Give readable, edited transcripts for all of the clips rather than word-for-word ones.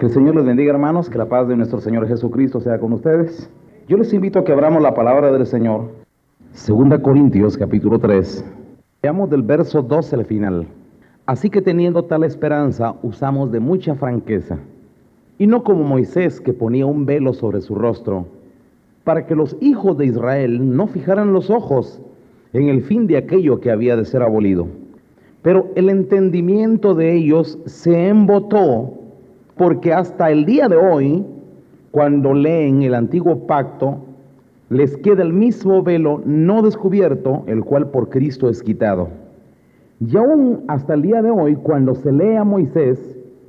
Que el Señor les bendiga, hermanos, que la paz de nuestro Señor Jesucristo sea con ustedes. Yo les invito a que abramos la palabra del Señor. 2 Corintios, capítulo 3. Veamos del verso 12 al final. Así que teniendo tal esperanza, usamos de mucha franqueza, y no como Moisés, que ponía un velo sobre su rostro, para que los hijos de Israel no fijaran los ojos en el fin de aquello que había de ser abolido. Pero el entendimiento de ellos se embotó, porque hasta el día de hoy, cuando leen el antiguo pacto, les queda el mismo velo no descubierto, el cual por Cristo es quitado. Y aún hasta el día de hoy, cuando se lee a Moisés,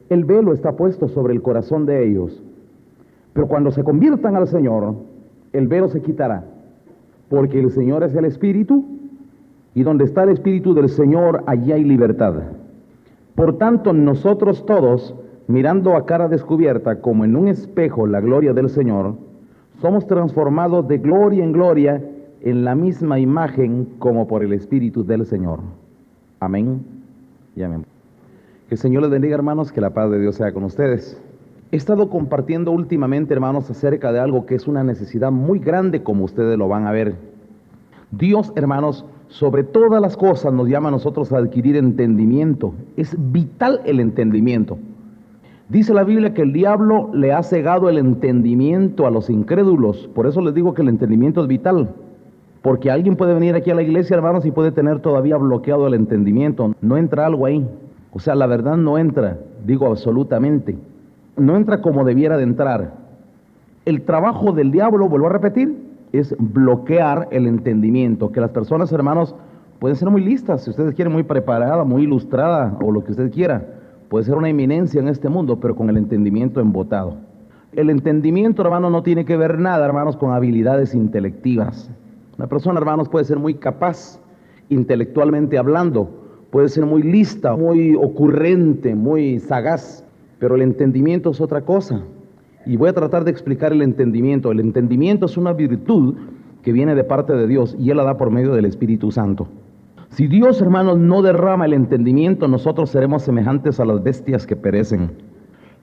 el velo está puesto sobre el corazón de ellos. Pero cuando se conviertan al Señor, el velo se quitará, porque el Señor es el Espíritu, y donde está el Espíritu del Señor, allí hay libertad. Por tanto, nosotros todos, mirando a cara descubierta como en un espejo la gloria del Señor, somos transformados de gloria en gloria en la misma imagen como por el Espíritu del Señor. Amén y amén. Que el Señor les bendiga, hermanos, que la paz de Dios sea con ustedes. He estado compartiendo últimamente, hermanos, acerca de algo que es una necesidad muy grande, como ustedes lo van a ver. Dios, hermanos, sobre todas las cosas nos llama a nosotros a adquirir entendimiento. Es vital el entendimiento. Dice la Biblia que el diablo le ha cegado el entendimiento a los incrédulos. Por eso les digo que el entendimiento es vital. Porque alguien puede venir aquí a la iglesia, hermanos, y puede tener todavía bloqueado el entendimiento. No entra algo ahí. O sea, la verdad no entra, digo absolutamente. No entra como debiera de entrar. El trabajo del diablo, vuelvo a repetir, es bloquear el entendimiento. Que las personas, hermanos, pueden ser muy listas, si ustedes quieren, muy preparada, muy ilustrada, o lo que usted quiera. Puede ser una eminencia en este mundo, pero con el entendimiento embotado. El entendimiento, hermanos, no tiene que ver nada, hermanos, con habilidades intelectivas. Una persona, hermanos, puede ser muy capaz, intelectualmente hablando, puede ser muy lista, muy ocurrente, muy sagaz, pero el entendimiento es otra cosa. Y voy a tratar de explicar el entendimiento. El entendimiento es una virtud que viene de parte de Dios, y Él la da por medio del Espíritu Santo. Si Dios, hermanos, no derrama el entendimiento, nosotros seremos semejantes a las bestias que perecen.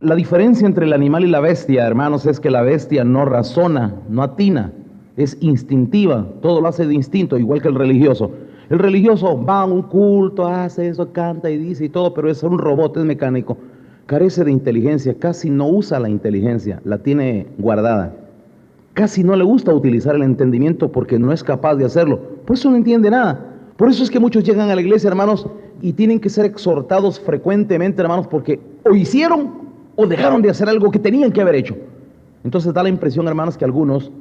La diferencia entre el animal y la bestia, hermanos, es que la bestia no razona, no atina, es instintiva, todo lo hace de instinto, igual que el religioso. El religioso va a un culto, hace eso, canta y dice y todo, pero es un robot, es mecánico. Carece de inteligencia, casi no usa la inteligencia, la tiene guardada. Casi no le gusta utilizar el entendimiento porque no es capaz de hacerlo. Por eso no entiende nada. Por eso es que muchos llegan a la iglesia, hermanos, y tienen que ser exhortados frecuentemente, hermanos, porque o hicieron o dejaron de hacer algo que tenían que haber hecho. Entonces da la impresión, hermanos, que algunos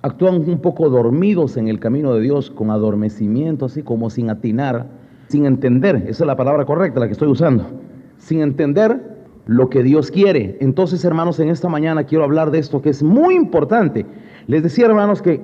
actúan un poco dormidos en el camino de Dios, con adormecimiento, así como sin atinar, sin entender, esa es la palabra correcta, la que estoy usando, sin entender lo que Dios quiere. Entonces, hermanos, en esta mañana quiero hablar de esto que es muy importante. Les decía, hermanos, que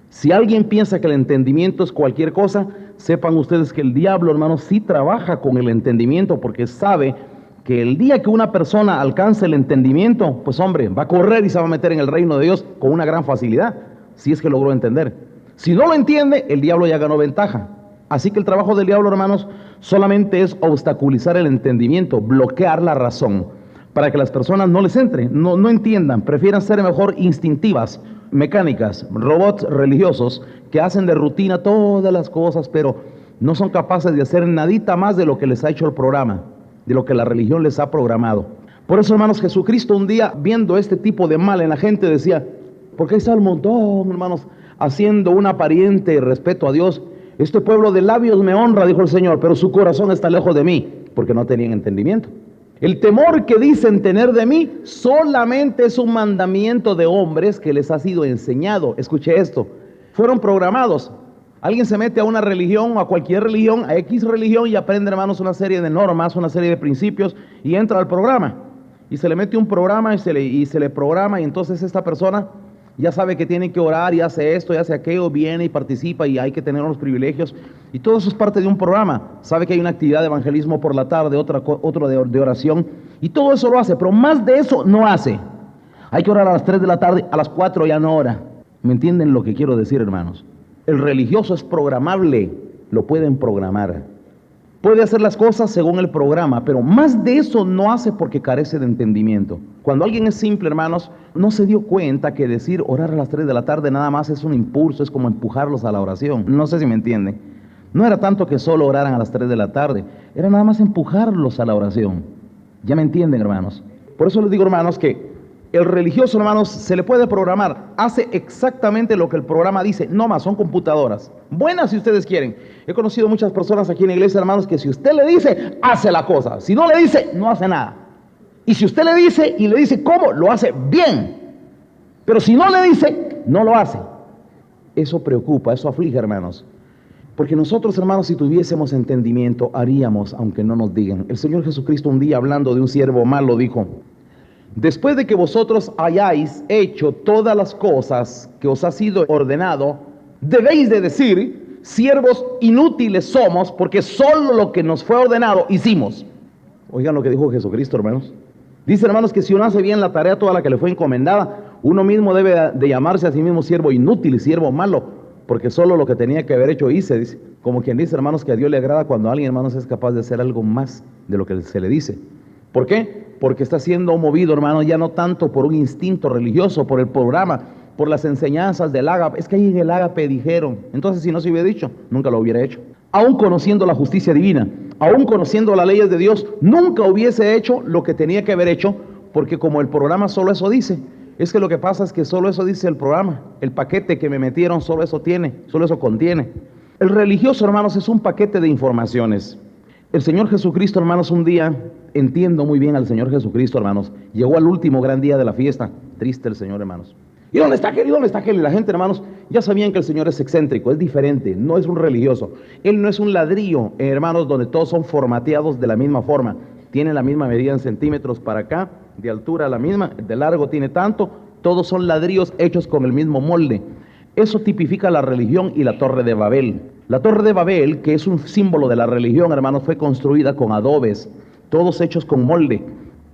si alguien piensa que el entendimiento es cualquier cosa, sepan ustedes que el diablo, hermanos, sí trabaja con el entendimiento, porque sabe que el día que una persona alcance el entendimiento, pues hombre, va a correr y se va a meter en el reino de Dios con una gran facilidad, si es que logró entender. Si no lo entiende, el diablo ya ganó ventaja. Así que el trabajo del diablo, hermanos, solamente es obstaculizar el entendimiento, bloquear la razón, para que las personas no les entre, no entiendan, prefieran ser mejor instintivas, mecánicas, robots religiosos que hacen de rutina todas las cosas, pero no son capaces de hacer nadita más de lo que les ha hecho el programa, de lo que la religión les ha programado. Por eso, hermanos, Jesucristo un día, viendo este tipo de mal en la gente, decía, porque ahí está el montón, hermanos, haciendo un aparente respeto a Dios. Este pueblo de labios me honra, dijo el Señor, pero su corazón está lejos de mí, porque no tenían entendimiento. El temor que dicen tener de mí solamente es un mandamiento de hombres que les ha sido enseñado. Escuche esto, fueron programados. Alguien se mete a una religión, a cualquier religión, a X religión, y aprende, hermanos, una serie de normas, una serie de principios, y entra al programa. Y se le mete un programa y se le programa, y entonces esta persona ya sabe que tiene que orar, y hace esto, y hace aquello, viene y participa, y hay que tener unos privilegios, y todo eso es parte de un programa. Sabe que hay una actividad de evangelismo por la tarde, otro de oración, y todo eso lo hace, pero más de eso no hace. Hay que orar a las 3 de la tarde, a las 4 ya no ora. ¿Me entienden lo que quiero decir, hermanos? El religioso es programable, lo pueden programar. Puede hacer las cosas según el programa, pero más de eso no hace porque carece de entendimiento. Cuando alguien es simple, hermanos, no se dio cuenta que decir orar a las 3 de la tarde nada más es un impulso, es como empujarlos a la oración. No sé si me entienden. No era tanto que solo oraran a las 3 de la tarde, era nada más empujarlos a la oración. ¿Ya me entienden, hermanos? Por eso les digo, hermanos, que el religioso, hermanos, se le puede programar, hace exactamente lo que el programa dice, no más, son computadoras, buenas si ustedes quieren. He conocido muchas personas aquí en la iglesia, hermanos, que si usted le dice, hace la cosa, si no le dice, no hace nada. Y si usted le dice y le dice cómo, lo hace bien, pero si no le dice, no lo hace. Eso preocupa, eso aflige, hermanos. Porque nosotros, hermanos, si tuviésemos entendimiento, haríamos, aunque no nos digan. El Señor Jesucristo un día, hablando de un siervo malo, dijo: después de que vosotros hayáis hecho todas las cosas que os ha sido ordenado, debéis de decir, siervos inútiles somos, porque solo lo que nos fue ordenado hicimos. Oigan lo que dijo Jesucristo, hermanos. Dice, hermanos, que si uno hace bien la tarea toda la que le fue encomendada, uno mismo debe de llamarse a sí mismo siervo inútil y siervo malo, porque solo lo que tenía que haber hecho hice, dice. Como quien dice, hermanos, que a Dios le agrada cuando alguien, hermanos, es capaz de hacer algo más de lo que se le dice. ¿Por qué? Porque está siendo movido, hermano, ya no tanto por un instinto religioso, por el programa, por las enseñanzas del ágape. Es que ahí en el ágape dijeron. Entonces, si no se hubiera dicho, nunca lo hubiera hecho. Aún conociendo la justicia divina, aún conociendo las leyes de Dios, nunca hubiese hecho lo que tenía que haber hecho, porque como el programa solo eso dice. Es que lo que pasa es que solo eso dice el programa. El paquete que me metieron solo eso tiene, solo eso contiene. El religioso, hermanos, es un paquete de informaciones. El Señor Jesucristo, hermanos, un día, entiendo muy bien al Señor Jesucristo, hermanos, llegó al último gran día de la fiesta. Triste el Señor, hermanos. ¿Y dónde está aquel? ¿Y dónde está aquel? Y la gente, hermanos, ya sabían que el Señor es excéntrico, es diferente, no es un religioso. Él no es un ladrillo, hermanos, donde todos son formateados de la misma forma. Tienen la misma medida en centímetros para acá, de altura la misma, de largo tiene tanto. Todos son ladrillos hechos con el mismo molde. Eso tipifica la religión y la Torre de Babel. La Torre de Babel, que es un símbolo de la religión, hermanos, fue construida con adobes, todos hechos con molde.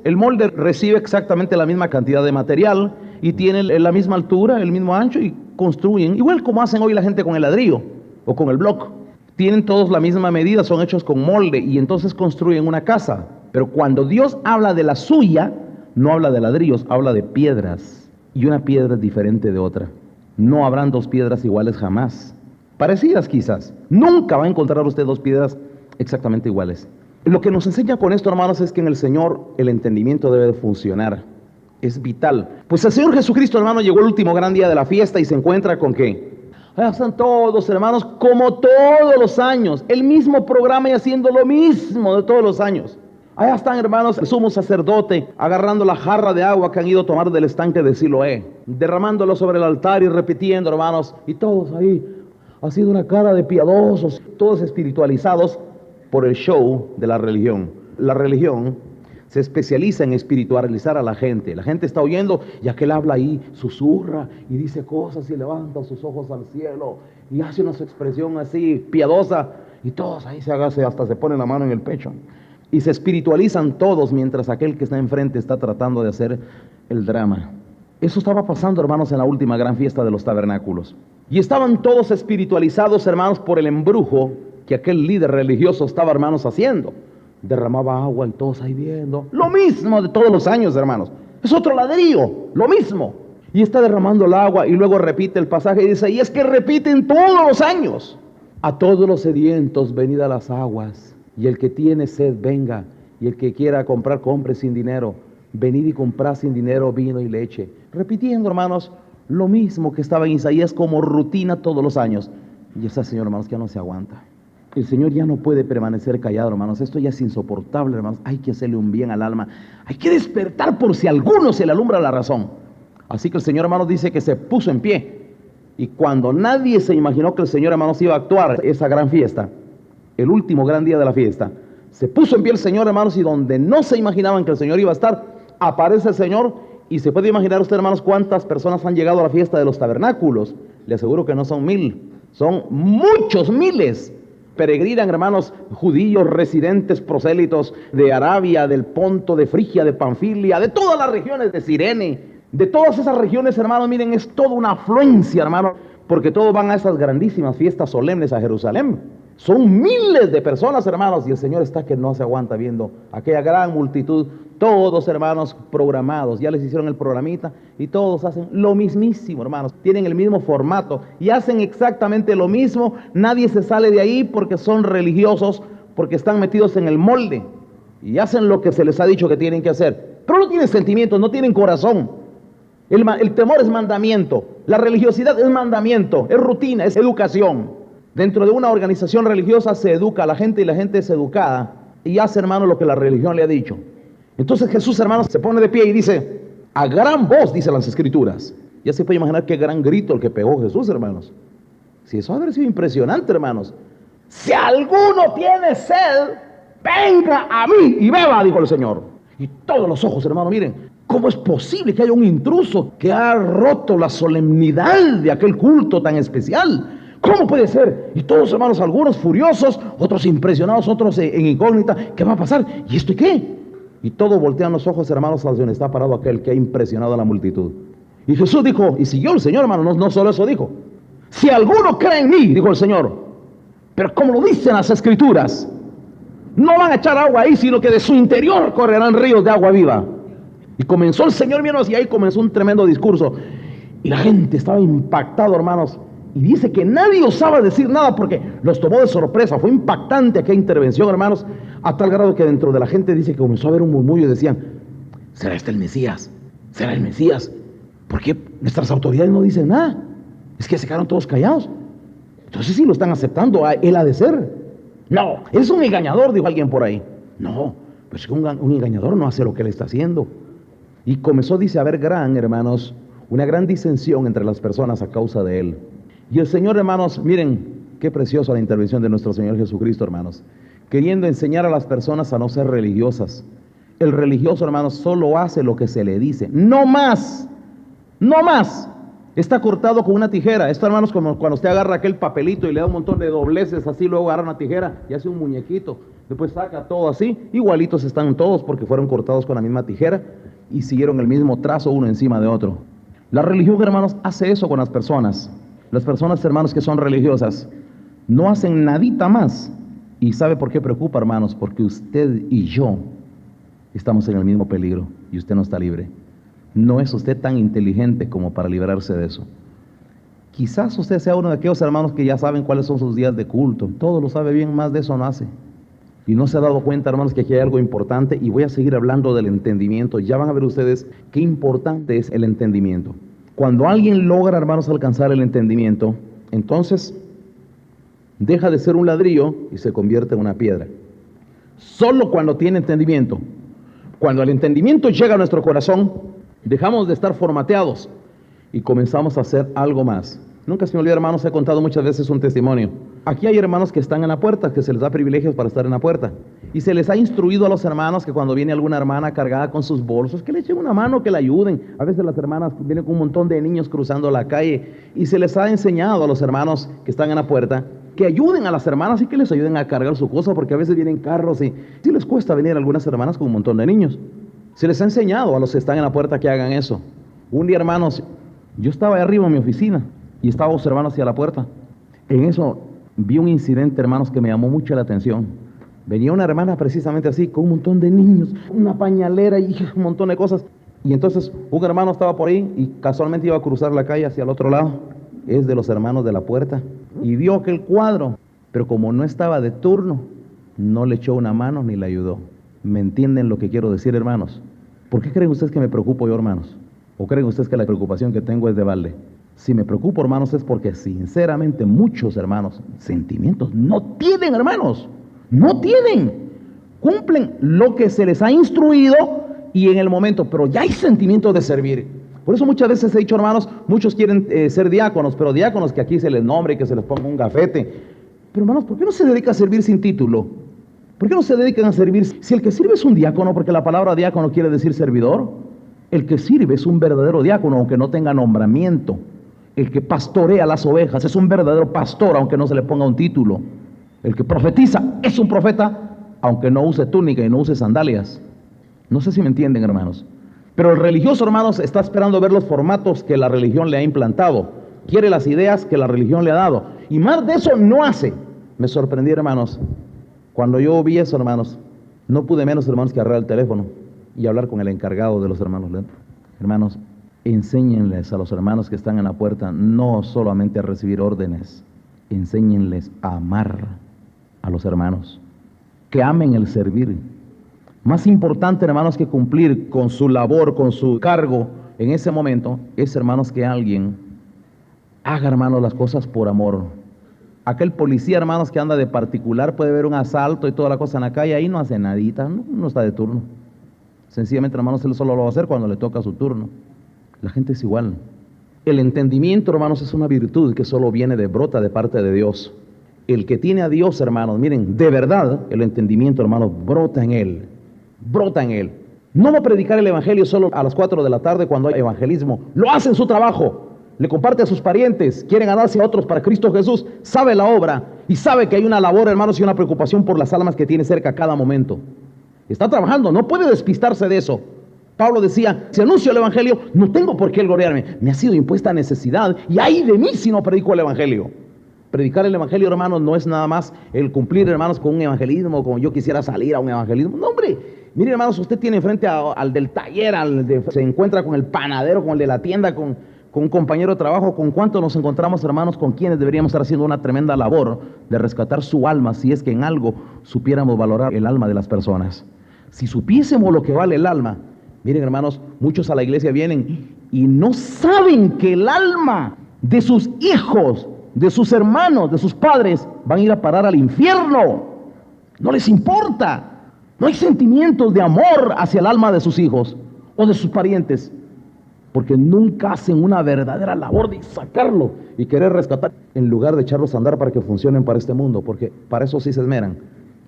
El molde recibe exactamente la misma cantidad de material y tiene la misma altura, el mismo ancho, y construyen, igual como hacen hoy la gente con el ladrillo o con el block. Tienen todos la misma medida, son hechos con molde y entonces construyen una casa. Pero cuando Dios habla de la suya, no habla de ladrillos, habla de piedras. Y una piedra es diferente de otra. No habrán dos piedras iguales jamás. Parecidas quizás. Nunca va a encontrar usted dos piedras exactamente iguales. Lo que nos enseña con esto, hermanos, es que en el Señor el entendimiento debe de funcionar. Es vital. Pues el Señor Jesucristo, hermano, llegó el último gran día de la fiesta y se encuentra con ¿qué? Allá están todos, hermanos, como todos los años. El mismo programa y haciendo lo mismo de todos los años. Allá están, hermanos, el sumo sacerdote agarrando la jarra de agua que han ido a tomar del estanque de Siloé, derramándolo sobre el altar y repitiendo, hermanos, y todos ahí haciendo una cara de piadosos, todos espiritualizados por el show de la religión. La religión se especializa en espiritualizar a la gente. La gente está oyendo y aquel habla ahí, susurra y dice cosas y levanta sus ojos al cielo y hace una expresión así piadosa y todos ahí hasta se ponen la mano en el pecho. Y se espiritualizan todos mientras aquel que está enfrente está tratando de hacer el drama. Eso estaba pasando, hermanos, en la última gran fiesta de los tabernáculos. Y estaban todos espiritualizados, hermanos, por el embrujo que aquel líder religioso estaba, hermanos, haciendo. Derramaba agua y todos ahí viendo. Lo mismo de todos los años, hermanos. Es otro ladrillo, lo mismo. Y está derramando el agua y luego repite el pasaje y dice, y es que repiten todos los años. A todos los sedientos, venid a las aguas. Y el que tiene sed, venga. Y el que quiera comprar, compre sin dinero. Venid y comprad sin dinero vino y leche. Repitiendo, hermanos, lo mismo que estaba en Isaías como rutina todos los años. Y ese Señor, hermanos, que ya no se aguanta. El Señor ya no puede permanecer callado, hermanos. Esto ya es insoportable, hermanos. Hay que hacerle un bien al alma. Hay que despertar por si a alguno se le alumbra la razón. Así que el Señor, hermanos, dice que se puso en pie. Y cuando nadie se imaginó que el Señor, hermanos, iba a actuar esa gran fiesta, el último gran día de la fiesta, se puso en pie el Señor, hermanos, y donde no se imaginaban que el Señor iba a estar, aparece el Señor. Y se puede imaginar usted, hermanos, cuántas personas han llegado a la fiesta de los tabernáculos. Le aseguro que no son 1000, son muchos miles. Peregrinan, hermanos, judíos, residentes, prosélitos de Arabia, del Ponto, de Frigia, de Panfilia, de todas las regiones de Cirene, de todas esas regiones, hermanos. Miren, es toda una afluencia, hermanos, porque todos van a esas grandísimas fiestas solemnes a Jerusalén. Son miles de personas, hermanos, y el Señor está que no se aguanta viendo aquella gran multitud, todos, hermanos, programados. Ya les hicieron el programita y todos hacen lo mismísimo, hermanos. Tienen el mismo formato y hacen exactamente lo mismo. Nadie se sale de ahí porque son religiosos, porque están metidos en el molde y hacen lo que se les ha dicho que tienen que hacer. Pero no tienen sentimientos, no tienen corazón. El temor es mandamiento, la religiosidad es mandamiento, es rutina, es educación. Dentro de una organización religiosa se educa a la gente y la gente es educada y hace, hermano, lo que la religión le ha dicho. Entonces Jesús, hermanos, se pone de pie y dice, a gran voz, dicen las Escrituras. Ya se puede imaginar qué gran grito el que pegó Jesús, hermanos. Si eso ha de haber sido impresionante, hermanos. Si alguno tiene sed, venga a mí y beba, dijo el Señor. Y todos los ojos, hermanos, miren, ¿cómo es posible que haya un intruso que ha roto la solemnidad de aquel culto tan especial? ¿Cómo puede ser? Y todos, hermanos, algunos furiosos, otros impresionados, otros en incógnita. ¿Qué va a pasar? ¿Y esto y qué? Y todos voltean los ojos, hermanos, a donde está parado aquel que ha impresionado a la multitud. Y Jesús dijo, y siguió el Señor, hermano, no solo eso dijo. Si alguno cree en mí, dijo el Señor, pero como lo dicen las Escrituras, no van a echar agua ahí, sino que de su interior correrán ríos de agua viva. Y comenzó el Señor, hermanos, y ahí comenzó un tremendo discurso. Y la gente estaba impactado, hermanos. Y dice que nadie osaba decir nada porque los tomó de sorpresa. Fue impactante aquella intervención, hermanos, a tal grado que dentro de la gente dice que comenzó a haber un murmullo y decían, ¿será este el Mesías? ¿Será el Mesías? ¿Por qué nuestras autoridades no dicen nada? Es que se quedaron todos callados. Entonces sí lo están aceptando, él ha de ser. No, es un engañador, dijo alguien por ahí. No, pues un engañador no hace lo que él está haciendo. Y comenzó, dice, a haber hermanos, una gran disensión entre las personas a causa de él. Y el Señor, hermanos, miren, qué preciosa la intervención de nuestro Señor Jesucristo, hermanos, queriendo enseñar a las personas a no ser religiosas. El religioso, hermanos, solo hace lo que se le dice, no más, no más. Está cortado con una tijera. Esto, hermanos, como cuando usted agarra aquel papelito y le da un montón de dobleces, así luego agarra una tijera y hace un muñequito, después saca todo así, igualitos están todos porque fueron cortados con la misma tijera y siguieron el mismo trazo uno encima de otro. La religión, hermanos, hace eso con las personas. Las personas, hermanos, que son religiosas no hacen nadita más. ¿Y sabe por qué preocupa, hermanos? Porque usted y yo estamos en el mismo peligro y usted no está libre. No es usted tan inteligente como para librarse de eso. Quizás usted sea uno de aquellos hermanos que ya saben cuáles son sus días de culto. Todo lo sabe bien, más de eso no hace. Y no se ha dado cuenta, hermanos, que aquí hay algo importante y voy a seguir hablando del entendimiento. Ya van a ver ustedes qué importante es el entendimiento. Cuando alguien logra, hermanos, alcanzar el entendimiento, entonces deja de ser un ladrillo y se convierte en una piedra. Solo cuando tiene entendimiento. Cuando el entendimiento llega a nuestro corazón, dejamos de estar formateados y comenzamos a hacer algo más. Nunca se me olvida, hermanos, he contado muchas veces un testimonio. Aquí hay hermanos que están en la puerta, que se les da privilegios para estar en la puerta. Y se les ha instruido a los hermanos que cuando viene alguna hermana cargada con sus bolsos, que le echen una mano, que la ayuden. A veces las hermanas vienen con un montón de niños cruzando la calle y se les ha enseñado a los hermanos que están en la puerta que ayuden a las hermanas y que les ayuden a cargar su cosa, porque a veces vienen carros y sí les cuesta venir a algunas hermanas con un montón de niños. Se les ha enseñado a los que están en la puerta que hagan eso. Un día, hermanos, yo estaba ahí arriba en mi oficina y estaba observando hacia la puerta. En eso vi un incidente, hermanos, que me llamó mucho la atención. Venía una hermana precisamente así, con un montón de niños, una pañalera y un montón de cosas. Y entonces un hermano estaba por ahí y casualmente iba a cruzar la calle hacia el otro lado. Es de los hermanos de la puerta. Y vio aquel cuadro, pero como no estaba de turno, no le echó una mano ni le ayudó. ¿Me entienden lo que quiero decir, hermanos? ¿Por qué creen ustedes que me preocupo yo, hermanos? ¿O creen ustedes que la preocupación que tengo es de balde? Si me preocupo, hermanos, es porque sinceramente muchos hermanos sentimientos no tienen, hermanos. No tienen. Cumplen lo que se les ha instruido y en el momento, pero ya hay sentimientos de servir. Por eso muchas veces he dicho, hermanos, muchos quieren ser diáconos, pero diáconos que aquí se les nombre y que se les ponga un gafete. Pero hermanos, ¿por qué no se dedica a servir sin título? ¿Por qué no se dedican a servir? Si el que sirve es un diácono, porque la palabra diácono quiere decir servidor, el que sirve es un verdadero diácono, aunque no tenga nombramiento. El que pastorea las ovejas es un verdadero pastor, aunque no se le ponga un título. El que profetiza es un profeta, aunque no use túnica y no use sandalias. No sé si me entienden, hermanos. Pero el religioso, hermanos, está esperando ver los formatos que la religión le ha implantado. Quiere las ideas que la religión le ha dado. Y más de eso no hace. Me sorprendí, hermanos. Cuando yo vi eso, hermanos, no pude menos, hermanos, que agarrar el teléfono y hablar con el encargado de los hermanos. Hermanos, enséñenles a los hermanos que están en la puerta no solamente a recibir órdenes, enséñenles a amar a los hermanos, que amen el servir. Más importante, hermanos, que cumplir con su labor, con su cargo en ese momento, es, hermanos, que alguien haga, hermanos, las cosas por amor. Aquel policía, hermanos, que anda de particular, puede ver un asalto y toda la cosa en la calle, ahí no hace nadita, no está de turno. Sencillamente, hermanos, él solo lo va a hacer cuando le toca su turno. La gente es igual. El entendimiento, hermanos, es una virtud que solo brota de parte de Dios. El que tiene a Dios, hermanos, miren, de verdad, el entendimiento, hermanos, brota en él. Brota en él. No va a predicar el evangelio solo a las 4 de la tarde cuando hay evangelismo. Lo hace en su trabajo. Le comparte a sus parientes, quiere ganarse a otros para Cristo Jesús, sabe la obra y sabe que hay una labor, hermanos, y una preocupación por las almas que tiene cerca a cada momento. Está trabajando, no puede despistarse de eso. Pablo decía, si anuncio el evangelio, no tengo por qué gloriarme. Me ha sido impuesta necesidad y ay de mí si no predico el evangelio. Predicar el evangelio, hermanos, no es nada más el cumplir, hermanos, con un evangelismo, como yo quisiera salir a un evangelismo. No, hombre, mire, hermanos, usted tiene frente al del taller, se encuentra con el panadero, con el de la tienda, con un compañero de trabajo. ¿Con cuánto nos encontramos, hermanos, con quienes deberíamos estar haciendo una tremenda labor de rescatar su alma, si es que en algo supiéramos valorar el alma de las personas? Si supiésemos lo que vale el alma, miren, hermanos, muchos a la iglesia vienen y no saben que el alma de sus hijos, de sus hermanos, de sus padres, van a ir a parar al infierno. No les importa. No hay sentimientos de amor hacia el alma de sus hijos o de sus parientes, porque nunca hacen una verdadera labor de sacarlo y querer rescatar, en lugar de echarlos a andar para que funcionen para este mundo, porque para eso sí se esmeran,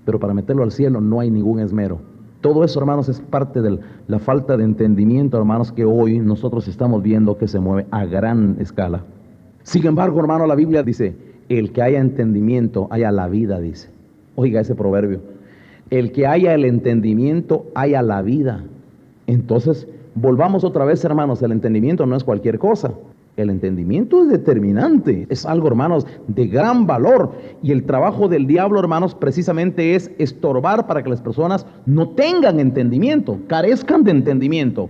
pero para meterlo al cielo no hay ningún esmero. Todo eso, hermanos, es parte de la falta de entendimiento, hermanos, que hoy nosotros estamos viendo que se mueve a gran escala. Sin embargo, hermano, la Biblia dice, el que haya entendimiento, haya la vida, dice. Oiga ese proverbio. El que haya el entendimiento, haya la vida. Entonces, volvamos otra vez, hermanos, el entendimiento no es cualquier cosa. El entendimiento es determinante, es algo, hermanos, de gran valor. Y el trabajo del diablo, hermanos, precisamente es estorbar para que las personas no tengan entendimiento, carezcan de entendimiento.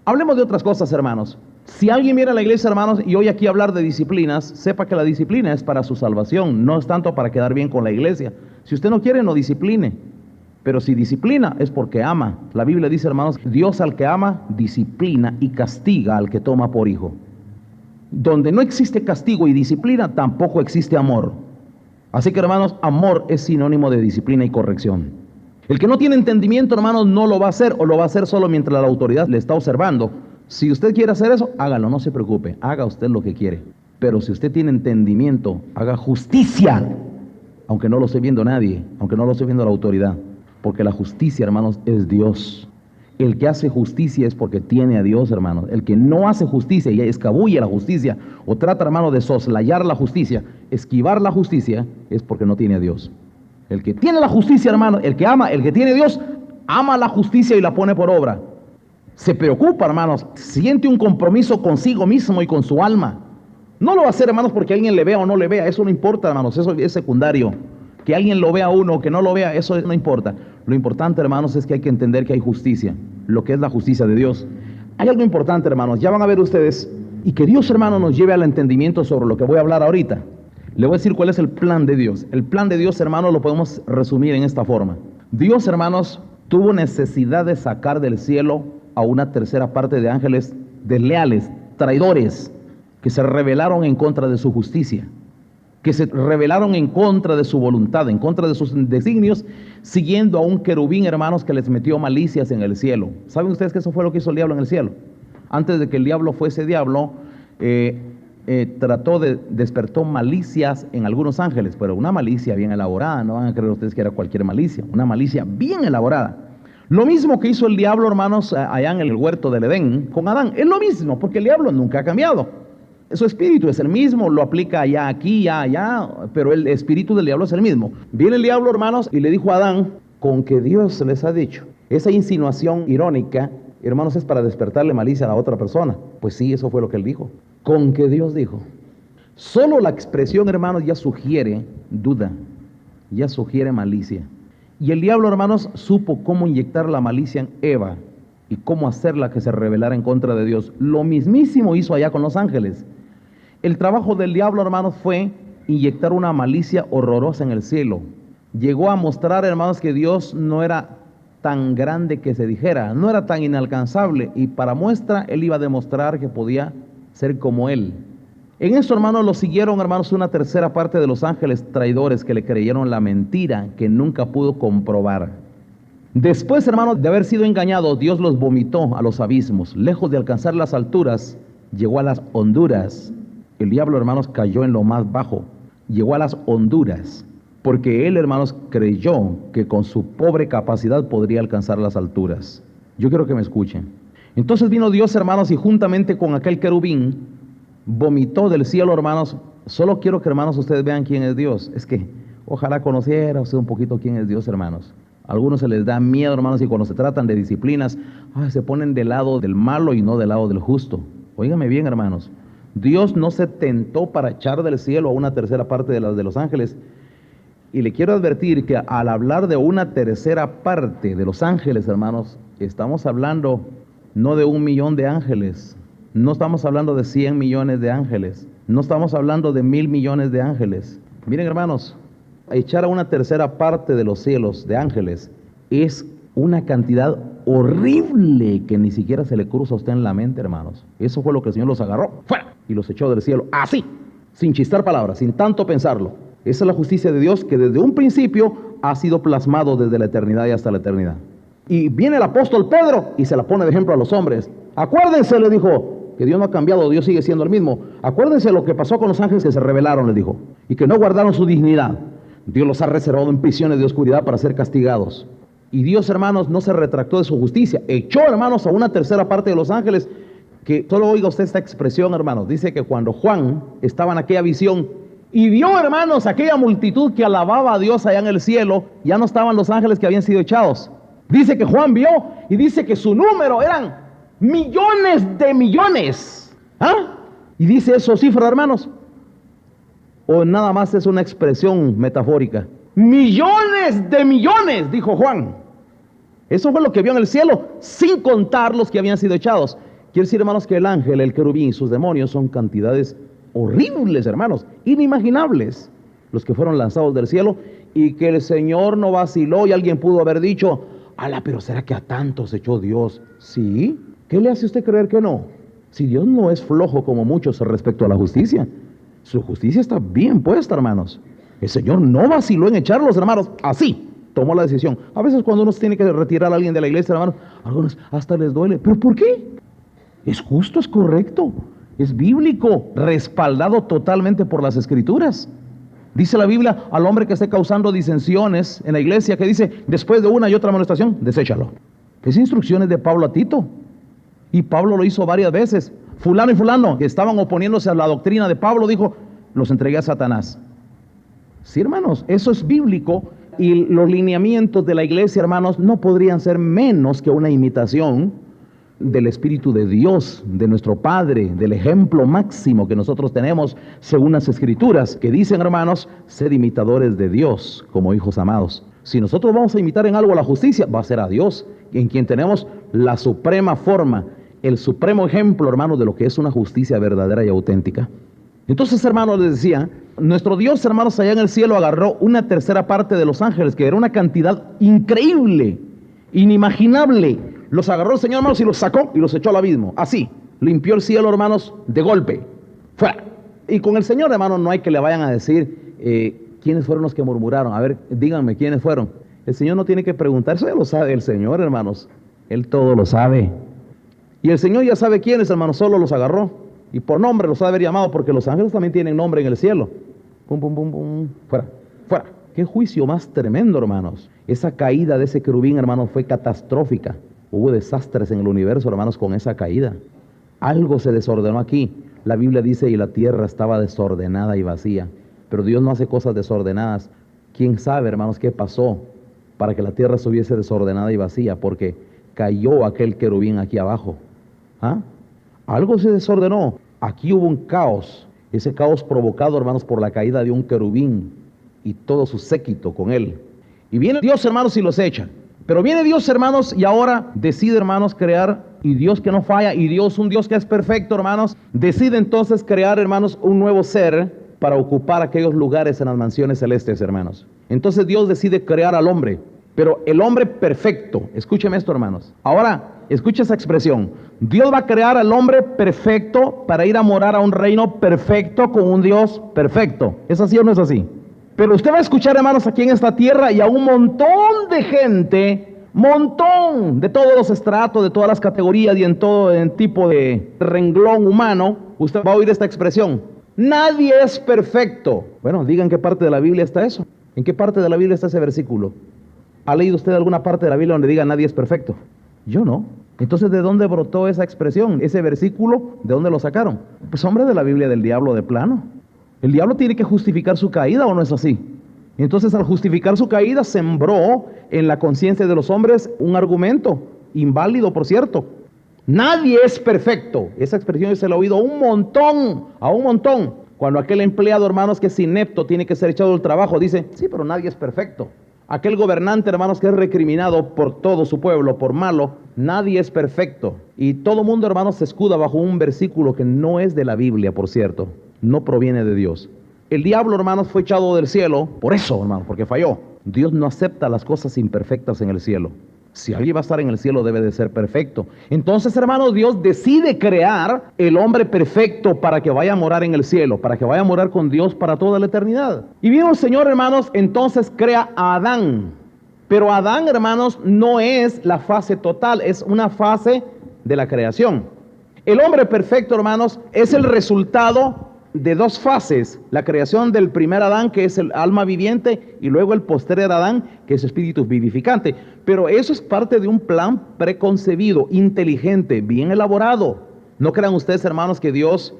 Hablemos de otras cosas, hermanos. Si alguien viene a la iglesia, hermanos, y hoy aquí hablar de disciplinas, sepa que la disciplina es para su salvación, no es tanto para quedar bien con la iglesia. Si usted no quiere, no discipline. Pero si disciplina es porque ama. La Biblia dice, hermanos, Dios al que ama, disciplina y castiga al que toma por hijo. Donde no existe castigo y disciplina, tampoco existe amor. Así que, hermanos, amor es sinónimo de disciplina y corrección. El que no tiene entendimiento, hermanos, no lo va a hacer, o lo va a hacer solo mientras la autoridad le está observando. Si usted quiere hacer eso, hágalo, no se preocupe, haga usted lo que quiere. Pero si usted tiene entendimiento, haga justicia, aunque no lo esté viendo nadie, aunque no lo esté viendo la autoridad. Porque la justicia, hermanos, es Dios. El que hace justicia es porque tiene a Dios, hermanos. El que no hace justicia y escabulle la justicia, o trata, hermano, de soslayar la justicia, esquivar la justicia, es porque no tiene a Dios. El que tiene la justicia, hermano, el que ama, el que tiene a Dios, ama la justicia y la pone por obra. Se preocupa, hermanos, siente un compromiso consigo mismo y con su alma. No lo va a hacer, hermanos, porque alguien le vea o no le vea. Eso no importa, hermanos, eso es secundario. Que alguien lo vea a uno o que no lo vea, eso no importa. Lo importante, hermanos, es que hay que entender que hay justicia, lo que es la justicia de Dios. Hay algo importante, hermanos, ya van a ver ustedes, y que Dios, hermanos, nos lleve al entendimiento sobre lo que voy a hablar ahorita. Le voy a decir cuál es el plan de Dios. El plan de Dios, hermanos, lo podemos resumir en esta forma. Dios, hermanos, tuvo necesidad de sacar del cielo a una tercera parte de ángeles desleales, traidores, que se rebelaron en contra de su justicia, que se rebelaron en contra de su voluntad, en contra de sus designios, siguiendo a un querubín, hermanos, que les metió malicias en el cielo. ¿Saben ustedes que eso fue lo que hizo el diablo en el cielo? Antes de que el diablo fuese diablo, despertó malicias en algunos ángeles, pero una malicia bien elaborada. No van a creer ustedes que era cualquier malicia, una malicia bien elaborada. Lo mismo que hizo el diablo, hermanos, allá en el huerto del Edén con Adán. Es lo mismo, porque el diablo nunca ha cambiado. Su espíritu es el mismo, lo aplica allá, aquí, ya, allá, pero el espíritu del diablo es el mismo. Viene el diablo, hermanos, y le dijo a Adán, con que Dios les ha dicho. Esa insinuación irónica, hermanos, es para despertarle malicia a la otra persona. Pues sí, eso fue lo que él dijo. Con que Dios dijo. Solo la expresión, hermanos, ya sugiere duda. ya sugiere malicia. Y el diablo, hermanos, supo cómo inyectar la malicia en Eva y cómo hacerla que se rebelara en contra de Dios. Lo mismísimo hizo allá con los ángeles. El trabajo del diablo, hermanos, fue inyectar una malicia horrorosa en el cielo. Llegó a mostrar, hermanos, que Dios no era tan grande que se dijera, no era tan inalcanzable, y para muestra él iba a demostrar que podía ser como él. En eso, hermanos, lo siguieron, hermanos, una tercera parte de los ángeles traidores que le creyeron la mentira que nunca pudo comprobar. Después, hermanos, de haber sido engañados, Dios los vomitó a los abismos. Lejos de alcanzar las alturas, llegó a las honduras. El diablo, hermanos, cayó en lo más bajo, llegó a las honduras, porque él, hermanos, creyó que con su pobre capacidad podría alcanzar las alturas. Yo quiero que me escuchen. Entonces vino Dios, hermanos, y juntamente con aquel querubín, vomitó del cielo, hermanos. Solo quiero que, hermanos, ustedes vean quién es Dios. Es que ojalá conociera usted un poquito quién es Dios, hermanos. A algunos se les da miedo, hermanos, y cuando se tratan de disciplinas, se ponen del lado del malo y no del lado del justo. Óigame bien, hermanos. Dios no se tentó para echar del cielo a una tercera parte de las de los ángeles. Y le quiero advertir que al hablar de una tercera parte de los ángeles, hermanos, estamos hablando no de 1 millón de ángeles. No estamos hablando de 100 millones de ángeles. No estamos hablando de 1,000 millones de ángeles. Miren, hermanos, echar a una tercera parte de los cielos de ángeles es una cantidad horrible que ni siquiera se le cruza a usted en la mente, hermanos. Eso fue lo que el Señor los agarró, fuera, y los echó del cielo, así, sin chistar palabras, sin tanto pensarlo. Esa es la justicia de Dios que desde un principio ha sido plasmado desde la eternidad y hasta la eternidad. Y viene el apóstol Pedro y se la pone de ejemplo a los hombres. Acuérdense, le dijo, que Dios no ha cambiado, Dios sigue siendo el mismo. Acuérdense lo que pasó con los ángeles que se rebelaron, les dijo, y que no guardaron su dignidad. Dios los ha reservado en prisiones de oscuridad para ser castigados. Y Dios, hermanos, no se retractó de su justicia. Echó, hermanos, a una tercera parte de los ángeles, que solo oiga usted esta expresión, hermanos. Dice que cuando Juan estaba en aquella visión y vio, hermanos, aquella multitud que alababa a Dios allá en el cielo, ya no estaban los ángeles que habían sido echados. Dice que Juan vio y dice que su número eran millones de millones. ¿Y dice eso cifra, hermanos? ¿O nada más es una expresión metafórica? Millones de millones, dijo Juan. Eso fue lo que vio en el cielo, sin contar los que habían sido echados. Quiere decir, hermanos, que el ángel, el querubín y sus demonios son cantidades horribles, hermanos, inimaginables, los que fueron lanzados del cielo, y que el Señor no vaciló. Y alguien pudo haber dicho, pero ¿será que a tantos echó Dios? Sí. ¿Qué le hace usted creer que no? Si Dios no es flojo como muchos respecto a la justicia, su justicia está bien puesta, hermanos. El Señor no vaciló en echarlos, hermanos, así tomó la decisión. A veces cuando uno se tiene que retirar a alguien de la iglesia, hermanos, a algunos hasta les duele. ¿Pero por qué? Es justo, es correcto, es bíblico, respaldado totalmente por las Escrituras. Dice la Biblia al hombre que esté causando disensiones en la iglesia, que dice, después de una y otra amonestación, deséchalo. Es instrucciones de Pablo a Tito. Y Pablo lo hizo varias veces. Fulano y fulano que estaban oponiéndose a la doctrina de Pablo, dijo, los entregué a Satanás. Sí, hermanos, eso es bíblico. Y los lineamientos de la iglesia, hermanos, no podrían ser menos que una imitación del Espíritu de Dios, de nuestro Padre, del ejemplo máximo que nosotros tenemos según las Escrituras, que dicen, hermanos, sed imitadores de Dios como hijos amados. Si nosotros vamos a imitar en algo la justicia, va a ser a Dios, en quien tenemos la suprema forma, el supremo ejemplo, hermanos, de lo que es una justicia verdadera y auténtica. Entonces, hermanos, les decía, nuestro Dios, hermanos, allá en el cielo agarró una tercera parte de los ángeles, que era una cantidad increíble, inimaginable. Los agarró el Señor, hermanos, y los sacó y los echó al abismo. Así, limpió el cielo, hermanos, de golpe. Fuera. Y con el Señor, hermanos, no hay que le vayan a decir quiénes fueron los que murmuraron. A ver, díganme quiénes fueron. El Señor no tiene que preguntar, eso ya lo sabe el Señor, hermanos. Él todo lo sabe. Y el Señor ya sabe quiénes, hermanos, solo los agarró. Y por nombre los ha de haber llamado, porque los ángeles también tienen nombre en el cielo. Pum, pum, pum, pum. Fuera, fuera. Qué juicio más tremendo, hermanos. Esa caída de ese querubín, hermanos, fue catastrófica. Hubo desastres en el universo, hermanos, con esa caída. Algo se desordenó aquí. La Biblia dice, y la tierra estaba desordenada y vacía. Pero Dios no hace cosas desordenadas. ¿Quién sabe, hermanos, qué pasó para que la tierra estuviese desordenada y vacía? Porque cayó aquel querubín aquí abajo. Algo se desordenó. Aquí hubo un caos. Ese caos provocado, hermanos, por la caída de un querubín. y todo su séquito con él. Y viene Dios, hermanos, y los echa. Pero viene Dios, hermanos, y ahora decide, hermanos, crear, y Dios que no falla, y Dios, un Dios que es perfecto, hermanos, decide entonces crear, hermanos, un nuevo ser para ocupar aquellos lugares en las mansiones celestes, hermanos. Entonces Dios decide crear al hombre, pero el hombre perfecto. Escúcheme esto, hermanos. Ahora, escucha esa expresión. Dios va a crear al hombre perfecto para ir a morar a un reino perfecto con un Dios perfecto. ¿Es así o no es así? Pero usted va a escuchar, hermanos, aquí en esta tierra y a un montón de gente, montón, de todos los estratos, de todas las categorías y en todo tipo de renglón humano, usted va a oír esta expresión. Nadie es perfecto. Bueno, diga en qué parte de la Biblia está eso. ¿En qué parte de la Biblia está ese versículo? ¿Ha leído usted alguna parte de la Biblia donde diga nadie es perfecto? Yo no. Entonces, ¿de dónde brotó esa expresión, ese versículo? ¿De dónde lo sacaron? Pues hombre, de la Biblia del diablo de plano. El diablo tiene que justificar su caída, ¿o no es así? Entonces, al justificar su caída, sembró en la conciencia de los hombres un argumento, inválido, por cierto. Nadie es perfecto. Esa expresión se la he oído a un montón. Cuando aquel empleado, hermanos, que es inepto, tiene que ser echado del trabajo, dice, sí, pero nadie es perfecto. Aquel gobernante, hermanos, que es recriminado por todo su pueblo, por malo, nadie es perfecto. Y todo mundo, hermanos, se escuda bajo un versículo que no es de la Biblia, por cierto. No proviene de Dios. El diablo, hermanos, fue echado del cielo, por eso, hermanos, porque falló. Dios no acepta las cosas imperfectas en el cielo. Si alguien va a estar en el cielo, debe de ser perfecto. Entonces, hermanos, Dios decide crear el hombre perfecto para que vaya a morar en el cielo, para que vaya a morar con Dios para toda la eternidad. Y vino el Señor, hermanos, entonces crea a Adán. Pero Adán, hermanos, no es la fase total, es una fase de la creación. El hombre perfecto, hermanos, es el resultado de dos fases: la creación del primer Adán, que es el alma viviente, y luego el posterior Adán, que es espíritu vivificante. Pero eso es parte de un plan preconcebido, inteligente, bien elaborado. No crean ustedes, hermanos, que Dios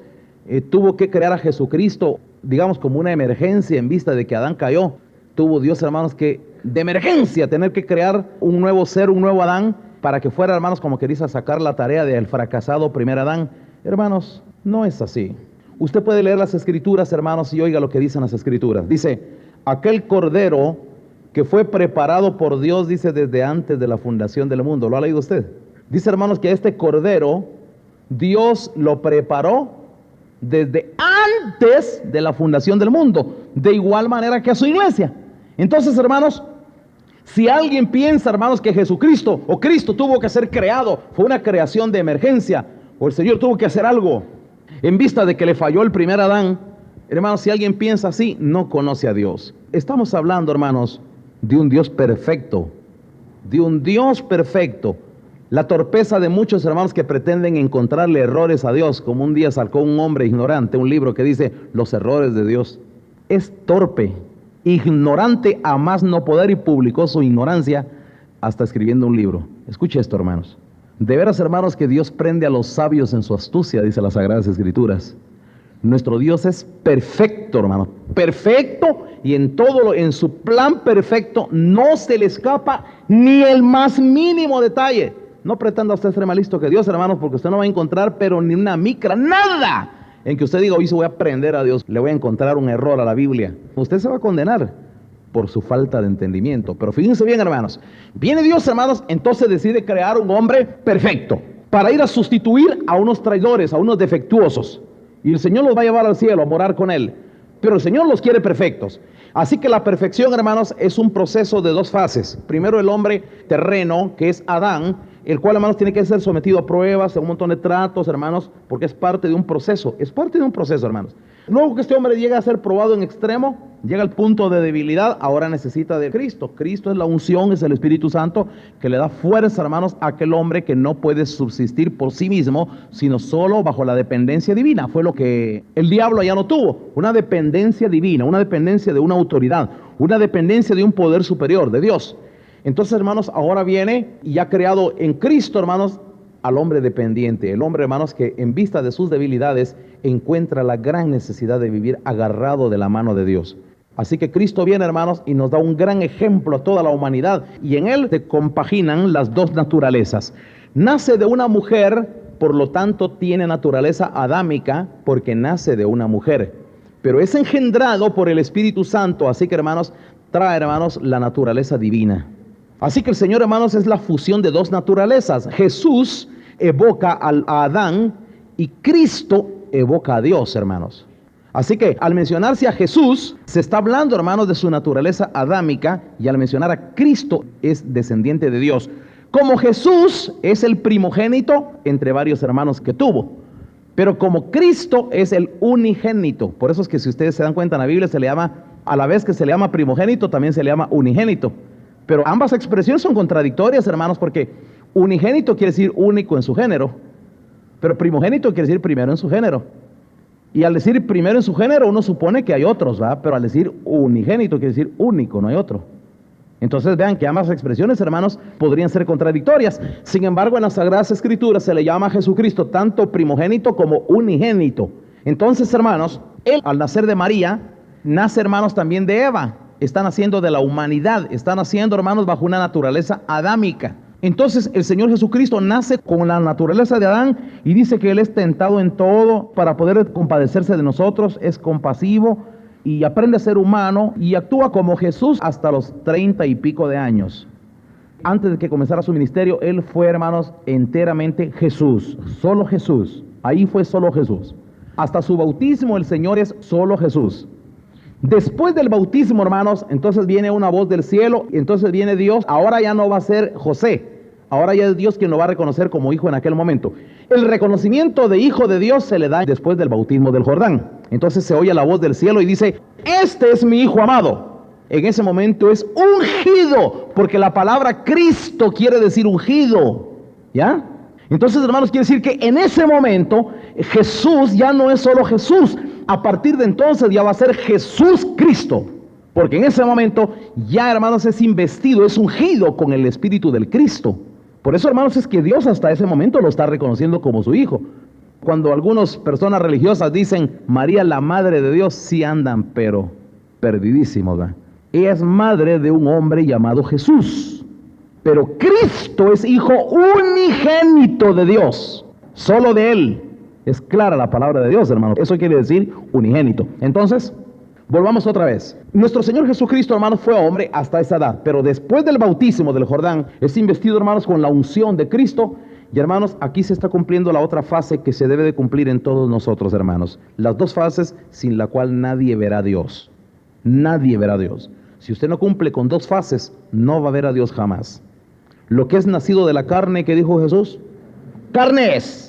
tuvo que crear a Jesucristo, digamos, como una emergencia en vista de que Adán cayó. Tuvo Dios, hermanos, que de emergencia tener que crear un nuevo ser, un nuevo Adán, para que fuera, hermanos, como que dice, a sacar la tarea del fracasado primer Adán. Hermanos, no es así. Usted puede leer las escrituras, hermanos, y oiga lo que dicen las escrituras. Dice, aquel cordero que fue preparado por Dios, dice, desde antes de la fundación del mundo. ¿Lo ha leído usted? Dice, hermanos, que este cordero, Dios lo preparó desde antes de la fundación del mundo, de igual manera que a su iglesia. Entonces, hermanos, si alguien piensa, hermanos, que Jesucristo o Cristo tuvo que ser creado, fue una creación de emergencia, o el Señor tuvo que hacer algo en vista de que le falló el primer Adán, hermanos, si alguien piensa así, no conoce a Dios. Estamos hablando, hermanos, de un Dios perfecto, de un Dios perfecto. La torpeza de muchos hermanos que pretenden encontrarle errores a Dios, como un día sacó un hombre ignorante un libro que dice los errores de Dios. Es torpe, ignorante a más no poder, y publicó su ignorancia hasta escribiendo un libro. Escuche esto, hermanos. De veras, hermanos, que Dios prende a los sabios en su astucia, dice las Sagradas Escrituras. Nuestro Dios es perfecto, hermanos, perfecto, y en todo, en su plan perfecto, no se le escapa ni el más mínimo detalle. No pretenda usted ser más listo que Dios, hermanos, porque usted no va a encontrar, pero ni una micra, nada, en que usted diga, hoy se voy a aprender a Dios, le voy a encontrar un error a la Biblia. Usted se va a condenar por su falta de entendimiento. Pero fíjense bien, hermanos, viene Dios, hermanos, entonces decide crear un hombre perfecto para ir a sustituir a unos traidores, a unos defectuosos, y el Señor los va a llevar al cielo a morar con Él. Pero el Señor los quiere perfectos. Así que la perfección, hermanos, es un proceso de dos fases. Primero, el hombre terreno, que es Adán, el cual, hermanos, tiene que ser sometido a pruebas, a un montón de tratos, hermanos, porque es parte de un proceso. Es parte de un proceso, hermanos. Luego que este hombre llega a ser probado en extremo, llega al punto de debilidad, ahora necesita de Cristo. Cristo es la unción, es el Espíritu Santo que le da fuerza, hermanos, a aquel hombre que no puede subsistir por sí mismo, sino solo bajo la dependencia divina. Fue lo que el diablo ya no tuvo, una dependencia divina, una dependencia de una autoridad, una dependencia de un poder superior, de Dios. Entonces, hermanos, ahora viene y ha creado en Cristo, hermanos, al hombre dependiente, el hombre, hermanos, que en vista de sus debilidades encuentra la gran necesidad de vivir agarrado de la mano de Dios. Así que Cristo viene, hermanos, y nos da un gran ejemplo a toda la humanidad, y en él se compaginan las dos naturalezas. Nace de una mujer, por lo tanto tiene naturaleza adámica, porque nace de una mujer. pero es engendrado por el Espíritu Santo. Así que, hermanos, trae, hermanos, la naturaleza divina. Así que el Señor, hermanos, es la fusión de dos naturalezas. Jesús evoca a Adán y Cristo evoca a Dios, hermanos. Así que al mencionarse a Jesús, se está hablando, hermanos, de su naturaleza adámica, y al mencionar a Cristo es descendiente de Dios. Como Jesús es el primogénito entre varios hermanos que tuvo, pero como Cristo es el unigénito. Por eso es que, si ustedes se dan cuenta, en la Biblia se le llama, a la vez que se le llama primogénito, también se le llama unigénito. Pero ambas expresiones son contradictorias, hermanos, porque unigénito quiere decir único en su género, pero primogénito quiere decir primero en su género. Y al decir primero en su género, uno supone que hay otros, ¿verdad? Pero al decir unigénito quiere decir único, no hay otro. Entonces vean que ambas expresiones, hermanos, podrían ser contradictorias. Sin embargo, en las Sagradas Escrituras se le llama a Jesucristo tanto primogénito como unigénito. Entonces, hermanos, él, al nacer de María, nace, hermanos, también de Eva. Está naciendo de la humanidad, está naciendo, hermanos, bajo una naturaleza adámica. Entonces el Señor Jesucristo nace con la naturaleza de Adán y dice que Él es tentado en todo para poder compadecerse de nosotros, es compasivo y aprende a ser humano y actúa como Jesús hasta los 30 y pico de años. Antes de que comenzara su ministerio, Él fue, hermanos, enteramente Jesús, solo Jesús. Ahí fue solo Jesús. Hasta su bautismo el Señor es solo Jesús. Después del bautismo, hermanos, entonces viene una voz del cielo, y entonces viene Dios. Ahora ya no va a ser José, ahora ya es Dios quien lo va a reconocer como hijo en aquel momento. El reconocimiento de hijo de Dios se le da después del bautismo del Jordán. Entonces se oye la voz del cielo y dice: este es mi hijo amado. En ese momento es ungido, porque la palabra Cristo quiere decir ungido, ¿ya? Entonces, hermanos, quiere decir que en ese momento Jesús ya no es solo Jesús. A partir de entonces ya va a ser Jesús Cristo, porque en ese momento ya, hermanos, es investido, es ungido con el Espíritu del Cristo. Por eso, hermanos, es que Dios hasta ese momento lo está reconociendo como su hijo. Cuando algunas personas religiosas dicen María la madre de Dios, sí andan pero perdidísimos, ¿verdad? Ella es madre de un hombre llamado Jesús, pero Cristo es hijo unigénito de Dios, solo de Él. Es clara la palabra de Dios, hermanos. Eso quiere decir unigénito. Entonces, volvamos otra vez. Nuestro Señor Jesucristo, hermanos, fue hombre hasta esa edad, pero después del bautismo del Jordán, es investido, hermanos, con la unción de Cristo. Y, hermanos, aquí se está cumpliendo la otra fase que se debe de cumplir en todos nosotros, hermanos. Las dos fases sin la cual nadie verá a Dios. Nadie verá a Dios. Si usted no cumple con dos fases, no va a ver a Dios jamás. Lo que es nacido de la carne, que dijo Jesús, carne es.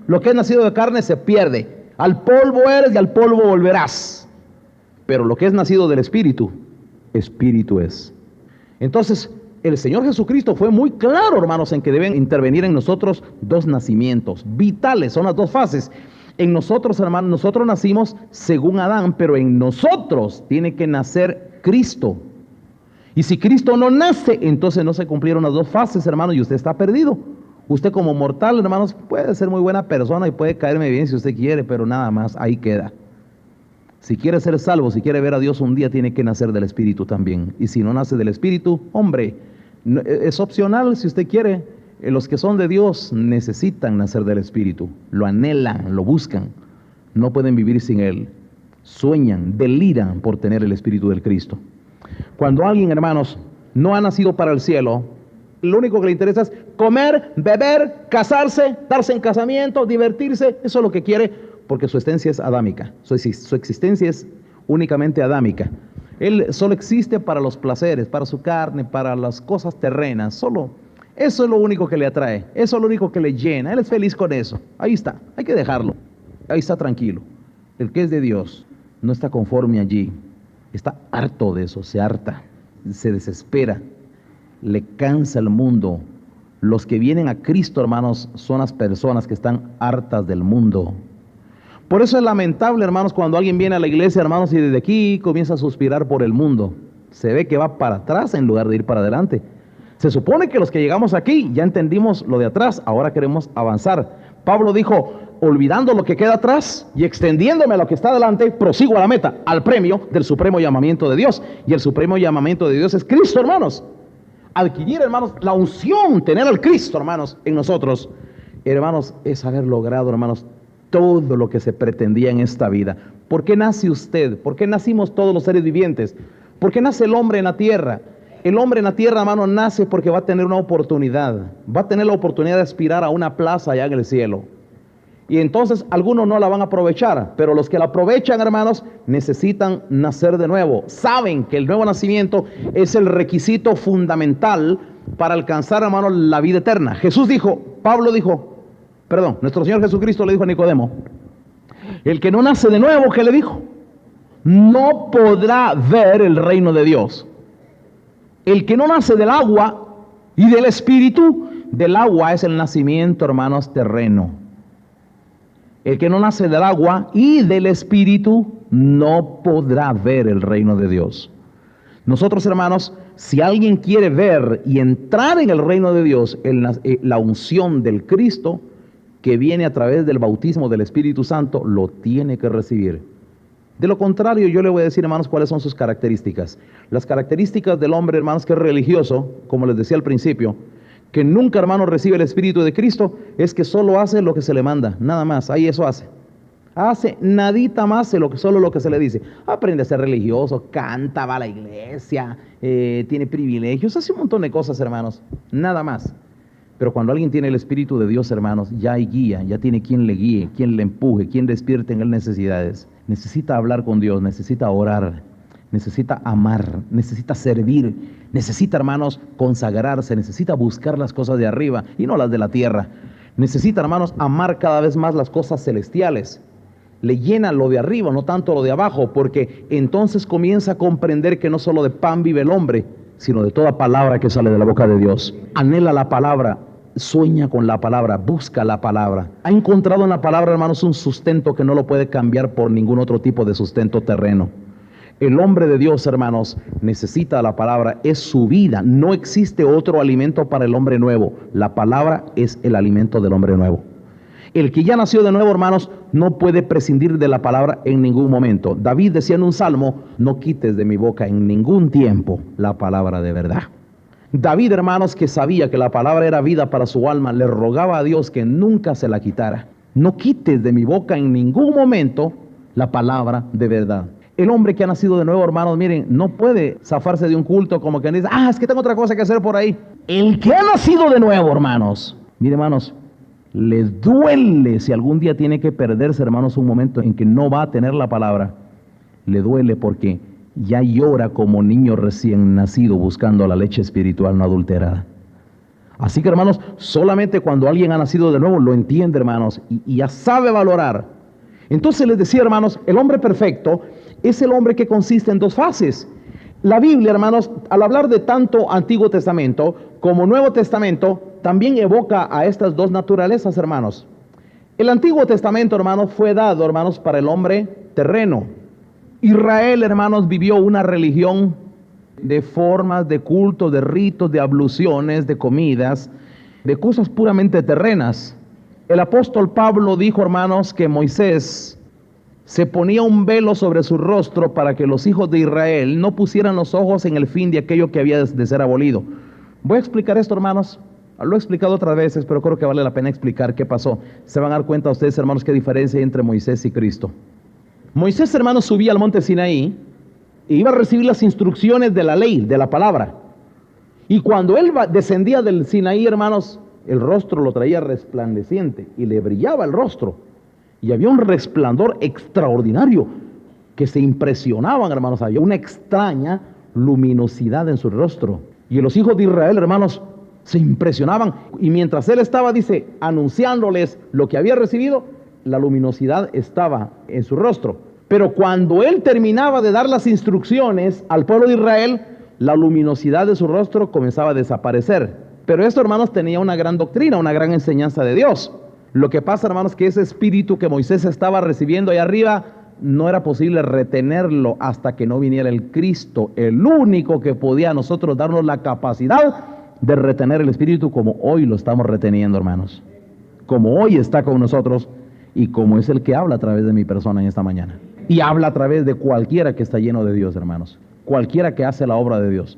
Lo que es nacido de carne se pierde. Al polvo eres y al polvo volverás. Pero lo que es nacido del Espíritu, Espíritu es. Entonces, el Señor Jesucristo fue muy claro, hermanos, en que deben intervenir en nosotros dos nacimientos vitales. Son las dos fases. En nosotros, hermanos, nosotros nacimos según Adán, pero en nosotros tiene que nacer Cristo. Y si Cristo no nace, entonces no se cumplieron las dos fases, hermanos, y usted está perdido. Usted como mortal, hermanos, puede ser muy buena persona y puede caerme bien si usted quiere, pero nada más, ahí queda. Si quiere ser salvo, si quiere ver a Dios un día, tiene que nacer del Espíritu también. Y si no nace del Espíritu, hombre, es opcional si usted quiere. Los que son de Dios necesitan nacer del Espíritu. Lo anhelan, lo buscan. No pueden vivir sin Él. Sueñan, deliran por tener el Espíritu del Cristo. Cuando alguien, hermanos, no ha nacido para el cielo, lo único que le interesa es comer, beber, casarse, darse en casamiento, divertirse. Eso es lo que quiere, porque su existencia es adámica. Su existencia es únicamente adámica. Él solo existe para los placeres, para su carne, para las cosas terrenas. Solo eso es lo único que le atrae. Eso es lo único que le llena. Él es feliz con eso. Ahí está. Hay que dejarlo. Ahí está tranquilo. El que es de Dios no está conforme allí. Está harto de eso. Se harta. Se desespera. Le cansa el mundo. Los que vienen a Cristo, hermanos, son las personas que están hartas del mundo. Por eso es lamentable, hermanos, cuando alguien viene a la iglesia, hermanos, y desde aquí comienza a suspirar por el mundo. Se ve que va para atrás en lugar de ir para adelante. Se supone que los que llegamos aquí ya entendimos lo de atrás, ahora queremos avanzar. Pablo dijo, olvidando lo que queda atrás y extendiéndome a lo que está adelante, prosigo a la meta, al premio del supremo llamamiento de Dios. Y el supremo llamamiento de Dios es Cristo, hermanos. Adquirir, hermanos, la unción, tener al Cristo, hermanos, en nosotros, hermanos, es haber logrado, hermanos, todo lo que se pretendía en esta vida. ¿Por qué nace usted? ¿Por qué nacimos todos los seres vivientes? ¿Por qué nace el hombre en la tierra? El hombre en la tierra, hermano, nace porque va a tener una oportunidad. Va a tener la oportunidad de aspirar a una plaza allá en el cielo. Y entonces algunos no la van a aprovechar, pero los que la aprovechan, hermanos, necesitan nacer de nuevo. Saben que el nuevo nacimiento es el requisito fundamental para alcanzar, hermanos, la vida eterna. Jesús dijo, nuestro Señor Jesucristo le dijo a Nicodemo, el que no nace de nuevo, ¿qué le dijo? No podrá ver el reino de Dios. El que no nace del agua y del espíritu, del agua es el nacimiento, hermanos, terreno. El que no nace del agua y del espíritu no podrá ver el reino de Dios. Nosotros, hermanos, si alguien quiere ver y entrar en el reino de Dios, la unción del Cristo que viene a través del bautismo del Espíritu Santo, lo tiene que recibir. De lo contrario, yo le voy a decir, hermanos, cuáles son sus características. Las características del hombre, hermanos, que es religioso, como les decía al principio, que nunca, hermano, recibe el Espíritu de Cristo, es que solo hace lo que se le manda, nada más, ahí eso hace. Hace nadita más de solo lo que se le dice. Aprende a ser religioso, canta, va a la iglesia, tiene privilegios, hace un montón de cosas, hermanos, nada más. Pero cuando alguien tiene el Espíritu de Dios, hermanos, ya hay guía, ya tiene quien le guíe, quien le empuje, quien despierte en él necesidades. Necesita hablar con Dios, necesita orar, necesita amar, necesita servir, necesita, hermanos, consagrarse, necesita buscar las cosas de arriba y no las de la tierra. Necesita, hermanos, amar cada vez más las cosas celestiales. Le llena lo de arriba, no tanto lo de abajo, porque entonces comienza a comprender que no solo de pan vive el hombre, sino de toda palabra que sale de la boca de Dios. Anhela la palabra, sueña con la palabra, busca la palabra. Ha encontrado en la palabra, hermanos, un sustento que no lo puede cambiar por ningún otro tipo de sustento terreno. El hombre de Dios, hermanos, necesita la palabra, es su vida. No existe otro alimento para el hombre nuevo. La palabra es el alimento del hombre nuevo. El que ya nació de nuevo, hermanos, no puede prescindir de la palabra en ningún momento. David decía en un salmo, no quites de mi boca en ningún tiempo la palabra de verdad. David, hermanos, que sabía que la palabra era vida para su alma, le rogaba a Dios que nunca se la quitara. No quites de mi boca en ningún momento la palabra de verdad. El hombre que ha nacido de nuevo, hermanos, miren, no puede zafarse de un culto como que dice, es que tengo otra cosa que hacer por ahí. El que ha nacido de nuevo, hermanos, mire, hermanos, les duele si algún día tiene que perderse, hermanos, un momento en que no va a tener la palabra. Le duele porque ya llora como niño recién nacido buscando la leche espiritual no adulterada. Así que, hermanos, solamente cuando alguien ha nacido de nuevo lo entiende, hermanos, y ya sabe valorar. Entonces les decía, hermanos, el hombre perfecto es el hombre que consiste en dos fases. La Biblia, hermanos, al hablar de tanto Antiguo Testamento como Nuevo Testamento, también evoca a estas dos naturalezas, hermanos. El Antiguo Testamento, hermanos, fue dado, hermanos, para el hombre terreno. Israel, hermanos, vivió una religión de formas, de cultos, de ritos, de abluciones, de comidas, de cosas puramente terrenas. El apóstol Pablo dijo, hermanos, que Moisés se ponía un velo sobre su rostro para que los hijos de Israel no pusieran los ojos en el fin de aquello que había de ser abolido. Voy a explicar esto, hermanos. Lo he explicado otras veces, pero creo que vale la pena explicar qué pasó. Se van a dar cuenta ustedes, hermanos, qué diferencia hay entre Moisés y Cristo. Moisés, hermanos, subía al monte Sinaí e iba a recibir las instrucciones de la ley, de la palabra. Y cuando él descendía del Sinaí, hermanos, el rostro lo traía resplandeciente y le brillaba el rostro. Y había un resplandor extraordinario que se impresionaban, hermanos. Había una extraña luminosidad en su rostro. Y los hijos de Israel, hermanos, se impresionaban. Y mientras él estaba, dice, anunciándoles lo que había recibido, la luminosidad estaba en su rostro. Pero cuando él terminaba de dar las instrucciones al pueblo de Israel, la luminosidad de su rostro comenzaba a desaparecer. Pero esto, hermanos, tenía una gran doctrina, una gran enseñanza de Dios. Lo que pasa, hermanos, que ese espíritu que Moisés estaba recibiendo ahí arriba, no era posible retenerlo hasta que no viniera el Cristo, el único que podía a nosotros darnos la capacidad de retener el espíritu como hoy lo estamos reteniendo, hermanos. Como hoy está con nosotros y como es el que habla a través de mi persona en esta mañana. Y habla a través de cualquiera que está lleno de Dios, hermanos. Cualquiera que hace la obra de Dios.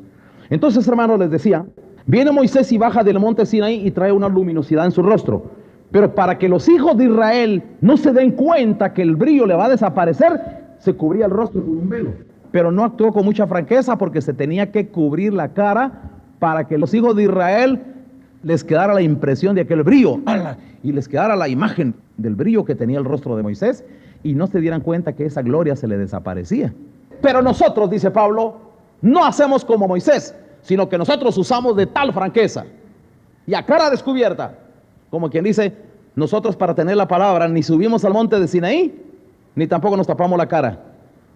Entonces, hermanos, les decía, viene Moisés y baja del monte Sinaí y trae una luminosidad en su rostro. Pero para que los hijos de Israel no se den cuenta que el brillo le va a desaparecer, se cubría el rostro con un velo. Pero no actuó con mucha franqueza porque se tenía que cubrir la cara para que los hijos de Israel les quedara la impresión de aquel brillo y les quedara la imagen del brillo que tenía el rostro de Moisés y no se dieran cuenta que esa gloria se le desaparecía. Pero nosotros, dice Pablo, no hacemos como Moisés, sino que nosotros usamos de tal franqueza y a cara descubierta, como quien dice, nosotros para tener la palabra ni subimos al monte de Sinaí, ni tampoco nos tapamos la cara,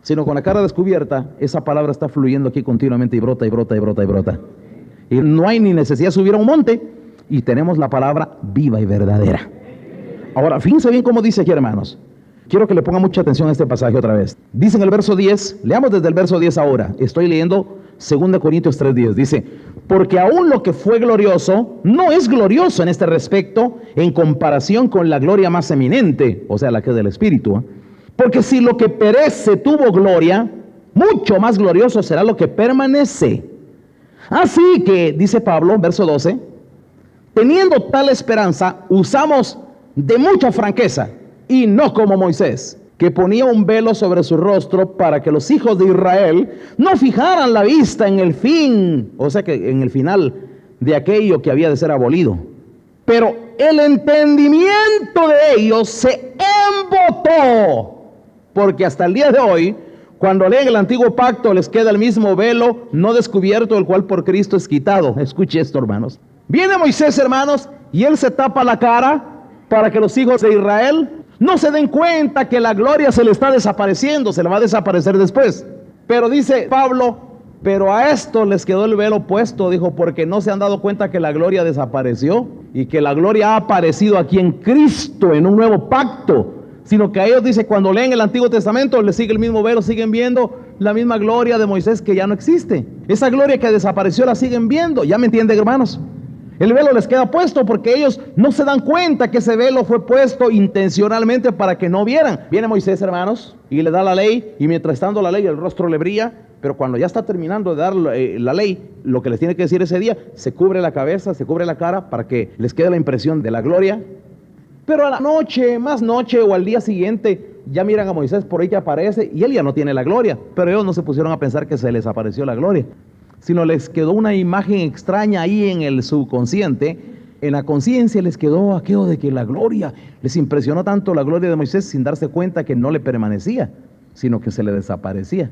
sino con la cara descubierta, esa palabra está fluyendo aquí continuamente y brota y brota y brota y brota. Y no hay ni necesidad de subir a un monte y tenemos la palabra viva y verdadera. Ahora, fíjense bien cómo dice aquí, hermanos. Quiero que le pongan mucha atención a este pasaje otra vez. Dice en el verso 10, leamos desde el verso 10 ahora. Estoy leyendo 2 Corintios 3:10. Dice, porque aún lo que fue glorioso no es glorioso en este respecto en comparación con la gloria más eminente, o sea, la que es del Espíritu. Porque si lo que perece tuvo gloria, mucho más glorioso será lo que permanece. Así que, dice Pablo, verso 12, teniendo tal esperanza, usamos de mucha franqueza, y no como Moisés, que ponía un velo sobre su rostro para que los hijos de Israel no fijaran la vista en el fin, o sea que en el final de aquello que había de ser abolido. Pero el entendimiento de ellos se embotó, porque hasta el día de hoy, cuando leen el antiguo pacto, les queda el mismo velo no descubierto, el cual por Cristo es quitado. Escuche esto, hermanos. Viene Moisés, hermanos, y él se tapa la cara para que los hijos de Israel no se den cuenta que la gloria se le está desapareciendo, se le va a desaparecer después. Pero dice Pablo, pero a esto les quedó el velo puesto, dijo, porque no se han dado cuenta que la gloria desapareció y que la gloria ha aparecido aquí en Cristo, en un nuevo pacto. Sino que a ellos, dice, cuando leen el Antiguo Testamento, les sigue el mismo velo, siguen viendo la misma gloria de Moisés que ya no existe. Esa gloria que desapareció la siguen viendo. ¿Ya me entienden, hermanos? El velo les queda puesto porque ellos no se dan cuenta que ese velo fue puesto intencionalmente para que no vieran. Viene Moisés, hermanos, y le da la ley, y mientras está dando la ley, el rostro le brilla, pero cuando ya está terminando de dar la ley, lo que les tiene que decir ese día, se cubre la cabeza, se cubre la cara para que les quede la impresión de la gloria. Pero a la noche, más noche o al día siguiente, ya miran a Moisés por ahí que aparece y él ya no tiene la gloria. Pero ellos no se pusieron a pensar que se les apareció la gloria, sino les quedó una imagen extraña ahí en el subconsciente. En la conciencia les quedó aquello de que la gloria, les impresionó tanto la gloria de Moisés sin darse cuenta que no le permanecía, sino que se le desaparecía.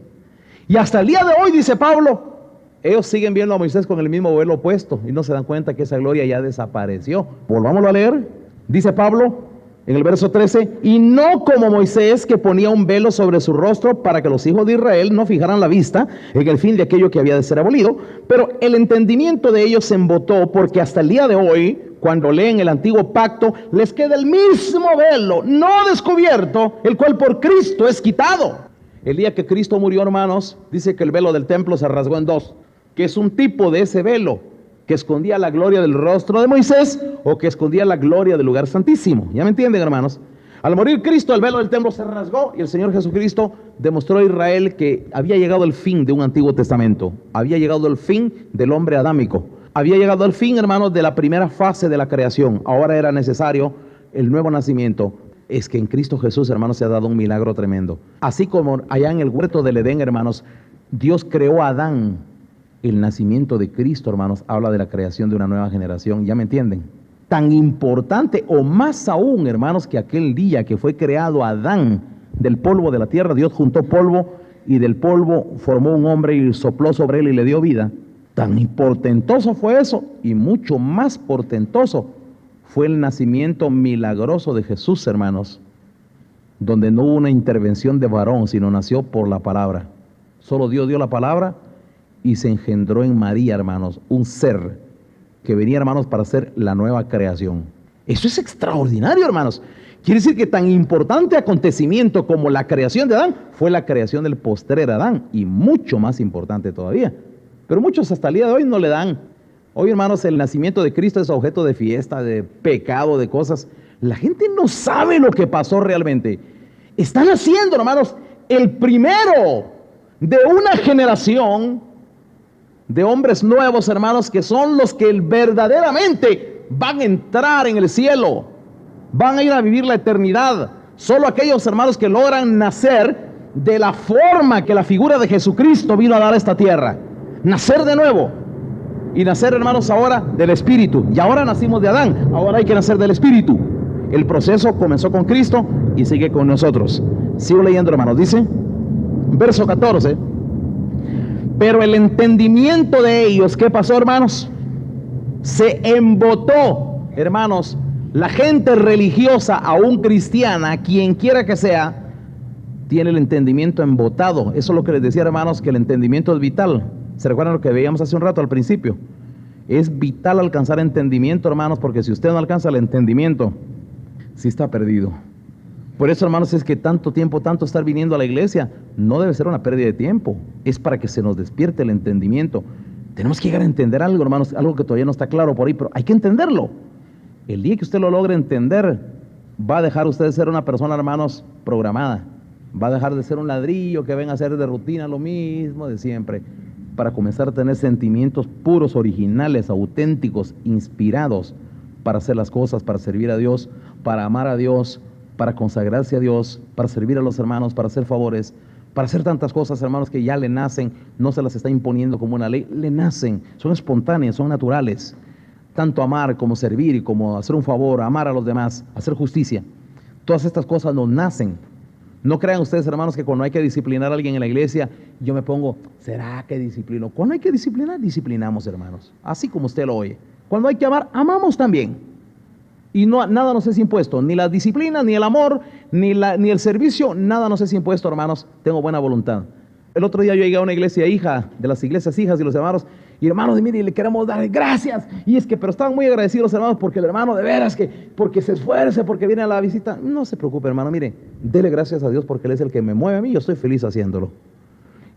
Y hasta el día de hoy, dice Pablo, ellos siguen viendo a Moisés con el mismo velo puesto y no se dan cuenta que esa gloria ya desapareció. Volvámoslo a leer. Dice Pablo en el verso 13, y no como Moisés, que ponía un velo sobre su rostro para que los hijos de Israel no fijaran la vista en el fin de aquello que había de ser abolido, pero el entendimiento de ellos se embotó, porque hasta el día de hoy, cuando leen el antiguo pacto, les queda el mismo velo no descubierto, el cual por Cristo es quitado. El día que Cristo murió, hermanos, dice que el velo del templo se rasgó en dos, que es un tipo de ese velo que escondía la gloria del rostro de Moisés o que escondía la gloria del lugar santísimo. ¿Ya me entienden, hermanos? Al morir Cristo, el velo del templo se rasgó y el Señor Jesucristo demostró a Israel que había llegado el fin de un Antiguo Testamento, había llegado el fin del hombre adámico, había llegado el fin, hermanos, de la primera fase de la creación. Ahora era necesario el nuevo nacimiento. Es que en Cristo Jesús, hermanos, se ha dado un milagro tremendo. Así como allá en el huerto del Edén, hermanos, Dios creó a Adán. El nacimiento de Cristo, hermanos, habla de la creación de una nueva generación. ¿Ya me entienden? Tan importante o más aún, hermanos, que aquel día que fue creado Adán del polvo de la tierra, Dios juntó polvo y del polvo formó un hombre y sopló sobre él y le dio vida. Tan portentoso fue eso, y mucho más portentoso fue el nacimiento milagroso de Jesús, hermanos, donde no hubo una intervención de varón, sino nació por la palabra. Solo Dios dio la palabra y se engendró en María, hermanos, un ser que venía, hermanos, para ser la nueva creación. Eso es extraordinario, hermanos. Quiere decir que tan importante acontecimiento como la creación de Adán fue la creación del postrer Adán, y mucho más importante todavía. Pero muchos hasta el día de hoy no le dan. Hoy, hermanos, el nacimiento de Cristo es objeto de fiesta, de pecado, de cosas. La gente no sabe lo que pasó realmente. Están haciendo, hermanos, el primero de una generación de hombres nuevos, hermanos, que son los que verdaderamente van a entrar en el cielo, van a ir a vivir la eternidad. Solo aquellos, hermanos, que logran nacer de la forma que la figura de Jesucristo vino a dar a esta tierra. Nacer de nuevo. Y nacer, hermanos, ahora del Espíritu. Y ahora nacimos de Adán, ahora hay que nacer del Espíritu. El proceso comenzó con Cristo y sigue con nosotros. Sigo leyendo, hermanos. Dice, verso 14. Pero el entendimiento de ellos, ¿qué pasó, hermanos? Se embotó, hermanos. La gente religiosa, aún cristiana, quien quiera que sea, tiene el entendimiento embotado. Eso es lo que les decía, hermanos, que el entendimiento es vital. ¿Se recuerdan lo que veíamos hace un rato al principio? Es vital alcanzar entendimiento, hermanos, porque si usted no alcanza el entendimiento, sí está perdido. Por eso, hermanos, es que tanto tiempo, tanto estar viniendo a la iglesia, no debe ser una pérdida de tiempo. Es para que se nos despierte el entendimiento. Tenemos que llegar a entender algo, hermanos, algo que todavía no está claro por ahí, pero hay que entenderlo. El día que usted lo logre entender, va a dejar usted de ser una persona, hermanos, programada. Va a dejar de ser un ladrillo que venga a hacer de rutina lo mismo de siempre, para comenzar a tener sentimientos puros, originales, auténticos, inspirados para hacer las cosas, para servir a Dios, para amar a Dios, para consagrarse a Dios, para servir a los hermanos, para hacer favores, para hacer tantas cosas, hermanos, que ya le nacen, no se las está imponiendo como una ley, le nacen, son espontáneas, son naturales. Tanto amar como servir, como hacer un favor, amar a los demás, hacer justicia. Todas estas cosas nos nacen. No crean ustedes, hermanos, que cuando hay que disciplinar a alguien en la iglesia, yo me pongo, ¿será que disciplino? Cuando hay que disciplinar, disciplinamos, hermanos. Así como usted lo oye. Cuando hay que amar, amamos también. Y no, nada nos es impuesto. Ni la disciplina, ni el amor, ni el servicio, nada nos es impuesto, hermanos. Tengo buena voluntad. El otro día yo llegué a una iglesia hija, de las iglesias hijas y los hermanos, y hermanos, mire, le queremos dar gracias. Y es que, pero estaban muy agradecidos los hermanos porque el hermano de veras que, porque se esfuerce, porque viene a la visita. No se preocupe, hermano, mire, dele gracias a Dios porque Él es el que me mueve a mí, yo estoy feliz haciéndolo.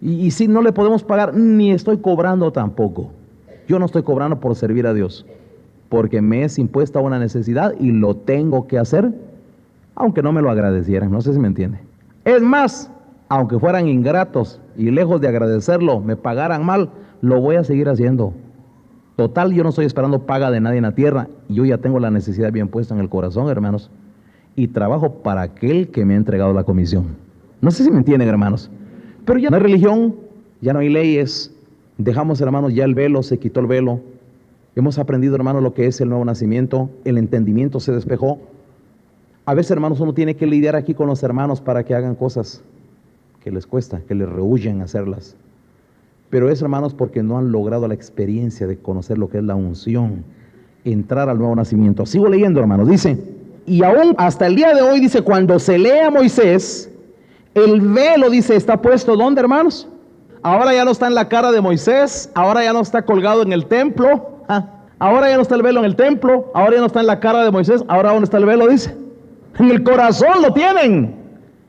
Y si no le podemos pagar, ni estoy cobrando tampoco. Yo no estoy cobrando por servir a Dios, porque me es impuesta una necesidad y lo tengo que hacer, aunque no me lo agradecieran, no sé si me entiende. Es más, aunque fueran ingratos y lejos de agradecerlo, me pagaran mal, lo voy a seguir haciendo. Total, yo no estoy esperando paga de nadie en la tierra. Yo ya tengo la necesidad bien puesta en el corazón, hermanos. Y trabajo para aquel que me ha entregado la comisión. No sé si me entienden, hermanos. Pero ya no hay religión, ya no hay leyes. Dejamos, hermanos, ya el velo, se quitó el velo. Hemos aprendido, hermanos, lo que es el nuevo nacimiento. El entendimiento se despejó. A veces, hermanos, uno tiene que lidiar aquí con los hermanos para que hagan cosas que les cuesta, que les rehuyen hacerlas. Pero es, hermanos, porque no han logrado la experiencia de conocer lo que es la unción, entrar al nuevo nacimiento. Sigo leyendo, hermanos, dice, y aún hasta el día de hoy, dice, cuando se lee a Moisés, el velo, dice, está puesto, ¿dónde, hermanos? Ahora ya no está en la cara de Moisés, ahora ya no está colgado en el templo, ahora ya no está el velo en el templo, ahora ya no está en la cara de Moisés, ahora ¿dónde está el velo? Dice, en el corazón lo tienen.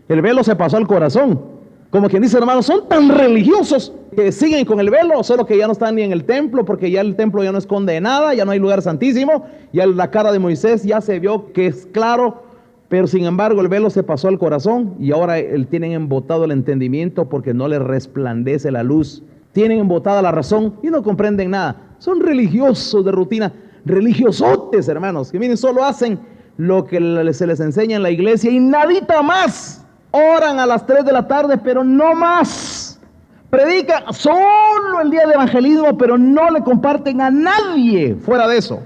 El velo se pasó al corazón. Como quien dice, hermanos, son tan religiosos que siguen con el velo, solo que ya no están ni en el templo, porque ya el templo ya no esconde nada, ya no hay lugar santísimo, ya la cara de Moisés ya se vio que es claro, pero sin embargo el velo se pasó al corazón y ahora tienen embotado el entendimiento porque no les resplandece la luz, tienen embotada la razón y no comprenden nada. Son religiosos de rutina, religiosotes, hermanos, que miren, solo hacen lo que se les enseña en la iglesia y nadita más. Oran a las 3 de la tarde, pero no más. Predican solo el día de evangelismo, pero no le comparten a nadie fuera de eso.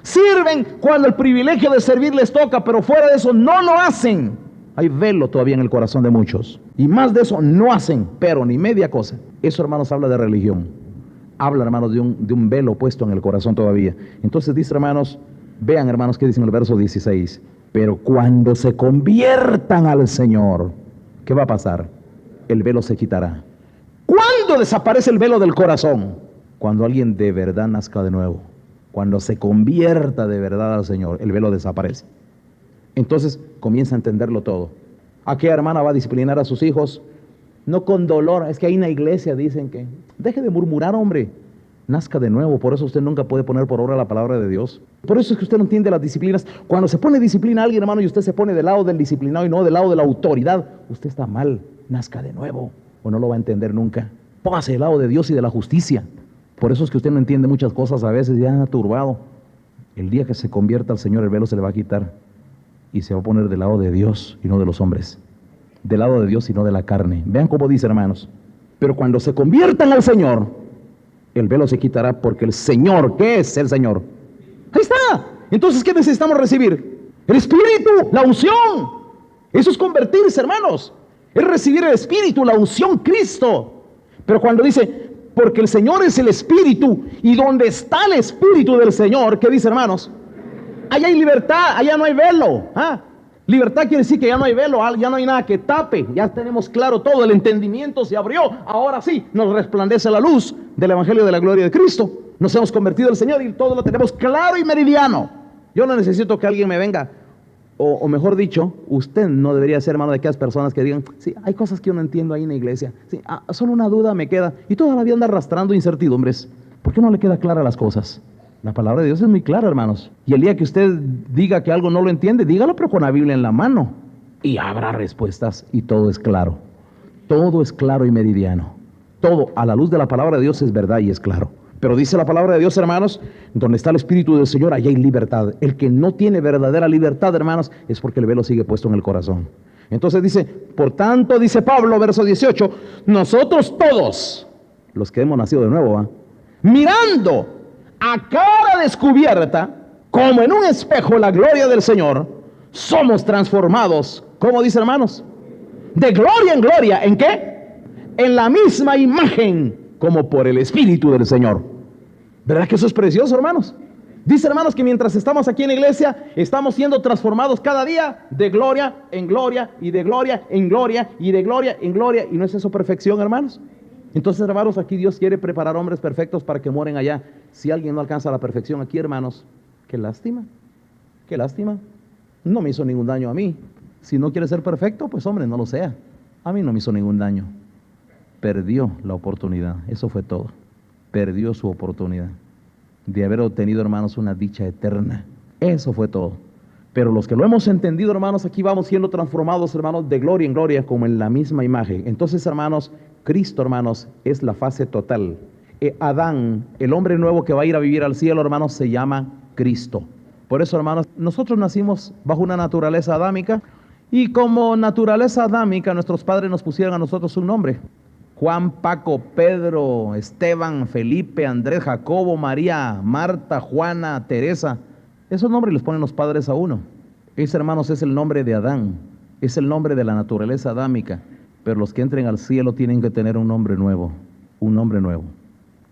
Sirven cuando el privilegio de servir les toca, pero fuera de eso no lo hacen. Hay velo todavía en el corazón de muchos. Y más de eso no hacen, pero ni media cosa. Eso, hermanos, habla de religión. Habla, hermanos, de un velo puesto en el corazón todavía. Entonces dice, hermanos, vean, hermanos, qué dice en el verso 16. Pero cuando se conviertan al Señor, ¿qué va a pasar? El velo se quitará. ¿Cuándo desaparece el velo del corazón? Cuando alguien de verdad nazca de nuevo. Cuando se convierta de verdad al Señor, el velo desaparece. Entonces comienza a entenderlo todo. Aquella hermana va a disciplinar a sus hijos, no con dolor. Es que hay una iglesia, dicen que, deje de murmurar, hombre. Nazca de nuevo, por eso usted nunca puede poner por obra la palabra de Dios. Por eso es que usted no entiende las disciplinas. Cuando se pone disciplina a alguien, hermano, y usted se pone del lado del disciplinado y no del lado de la autoridad, usted está mal. Nazca de nuevo, o no lo va a entender nunca. Póngase del lado de Dios y de la justicia. Por eso es que usted no entiende muchas cosas a veces, ya turbado. El día que se convierta al Señor, el velo se le va a quitar y se va a poner del lado de Dios y no de los hombres. del lado de Dios y no de la carne. Vean cómo dice, hermanos. Pero cuando se conviertan al Señor, el velo se quitará, porque el Señor, ¿qué es el Señor? Ahí está. Entonces, ¿qué necesitamos recibir? El Espíritu, la unción. Eso es convertirse, hermanos. Es recibir el Espíritu, la unción, Cristo. Pero cuando dice, porque el Señor es el Espíritu, y donde está el Espíritu del Señor, ¿qué dice, hermanos? Allá hay libertad, allá no hay velo. Libertad quiere decir que ya no hay velo, ya no hay nada que tape, ya tenemos claro todo, el entendimiento se abrió. Ahora sí, nos resplandece la luz del Evangelio de la gloria de Cristo. Nos hemos convertido al Señor y todo lo tenemos claro y meridiano. Yo no necesito que alguien me venga, o mejor dicho, usted no debería ser, hermano, de aquellas personas que digan, sí, hay cosas que yo no entiendo ahí en la iglesia, sí, solo una duda me queda, y toda la vida anda arrastrando incertidumbres. ¿Por qué no le queda clara las cosas? La palabra de Dios es muy clara, hermanos. Y el día que usted diga que algo no lo entiende, dígalo, pero con la Biblia en la mano. Y habrá respuestas y todo es claro. Todo es claro y meridiano. Todo a la luz de la palabra de Dios es verdad y es claro. Pero dice la palabra de Dios, hermanos, donde está el Espíritu del Señor, allá hay libertad. El que no tiene verdadera libertad, hermanos, es porque el velo sigue puesto en el corazón. Entonces dice, por tanto, dice Pablo, verso 18, nosotros todos, los que hemos nacido de nuevo, mirando a cara descubierta, como en un espejo, la gloria del Señor, somos transformados, ¿cómo dice, hermanos? De gloria en gloria, ¿en qué? En la misma imagen, como por el Espíritu del Señor. ¿Verdad que eso es precioso, hermanos? Dice, hermanos, que mientras estamos aquí en la iglesia, estamos siendo transformados cada día de gloria en gloria, y de gloria en gloria, y de gloria en gloria. ¿Y no es eso perfección, hermanos? Entonces, hermanos, aquí Dios quiere preparar hombres perfectos para que mueren allá. Si alguien no alcanza la perfección aquí, hermanos, qué lástima, qué lástima. No me hizo ningún daño a mí. Si no quiere ser perfecto, pues hombre, no lo sea. A mí no me hizo ningún daño. Perdió la oportunidad, eso fue todo. Perdió su oportunidad de haber obtenido, hermanos, una dicha eterna. Eso fue todo. Pero los que lo hemos entendido, hermanos, aquí vamos siendo transformados, hermanos, de gloria en gloria, como en la misma imagen. Entonces, hermanos, Cristo, hermanos, es la fase total. Adán, el hombre nuevo que va a ir a vivir al cielo, hermanos, se llama Cristo. Por eso, hermanos, nosotros nacimos bajo una naturaleza adámica, y como naturaleza adámica, nuestros padres nos pusieron a nosotros un nombre. Juan, Paco, Pedro, Esteban, Felipe, Andrés, Jacobo, María, Marta, Juana, Teresa. Esos nombres los ponen los padres a uno. Ese, hermanos, es el nombre de Adán, es el nombre de la naturaleza adámica. Pero los que entren al cielo tienen que tener un nombre nuevo,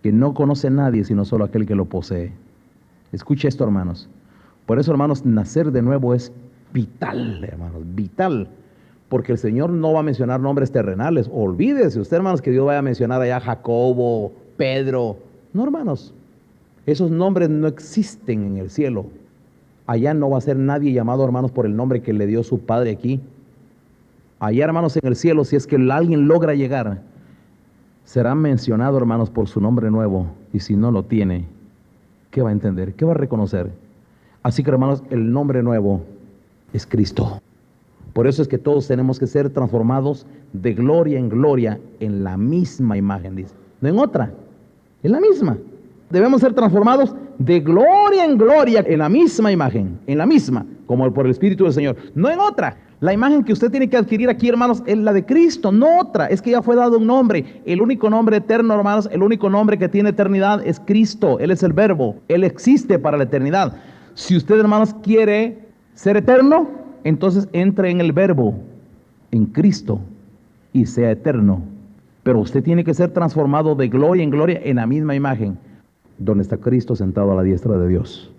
que no conoce nadie sino solo aquel que lo posee. Escuche esto, hermanos. Por eso, hermanos, nacer de nuevo es vital, hermanos, vital. Porque el Señor no va a mencionar nombres terrenales. Olvídese usted, hermanos, que Dios vaya a mencionar allá Jacobo, Pedro. No, hermanos, esos nombres no existen en el cielo. Allá no va a ser nadie llamado, hermanos, por el nombre que le dio su Padre aquí. Allá, hermanos, en el cielo, si es que alguien logra llegar, será mencionado, hermanos, por su nombre nuevo. Y si no lo tiene, ¿qué va a entender? ¿Qué va a reconocer? Así que, hermanos, el nombre nuevo es Cristo. Por eso es que todos tenemos que ser transformados de gloria en gloria en la misma imagen, dice. No en otra, en la misma. Debemos ser transformados de gloria en gloria en la misma imagen, en la misma, como por el Espíritu del Señor. No en otra. La imagen que usted tiene que adquirir aquí, hermanos, es la de Cristo, no otra. Es que ya fue dado un nombre. El único nombre eterno, hermanos, el único nombre que tiene eternidad es Cristo. Él es el Verbo. Él existe para la eternidad. Si usted, hermanos, quiere ser eterno, entonces entre en el Verbo, en Cristo, y sea eterno. Pero usted tiene que ser transformado de gloria en gloria en la misma imagen, donde está Cristo sentado a la diestra de Dios.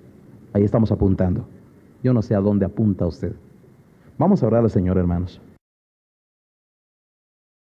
Ahí estamos apuntando. Yo no sé a dónde apunta usted. Vamos a orar al Señor, hermanos.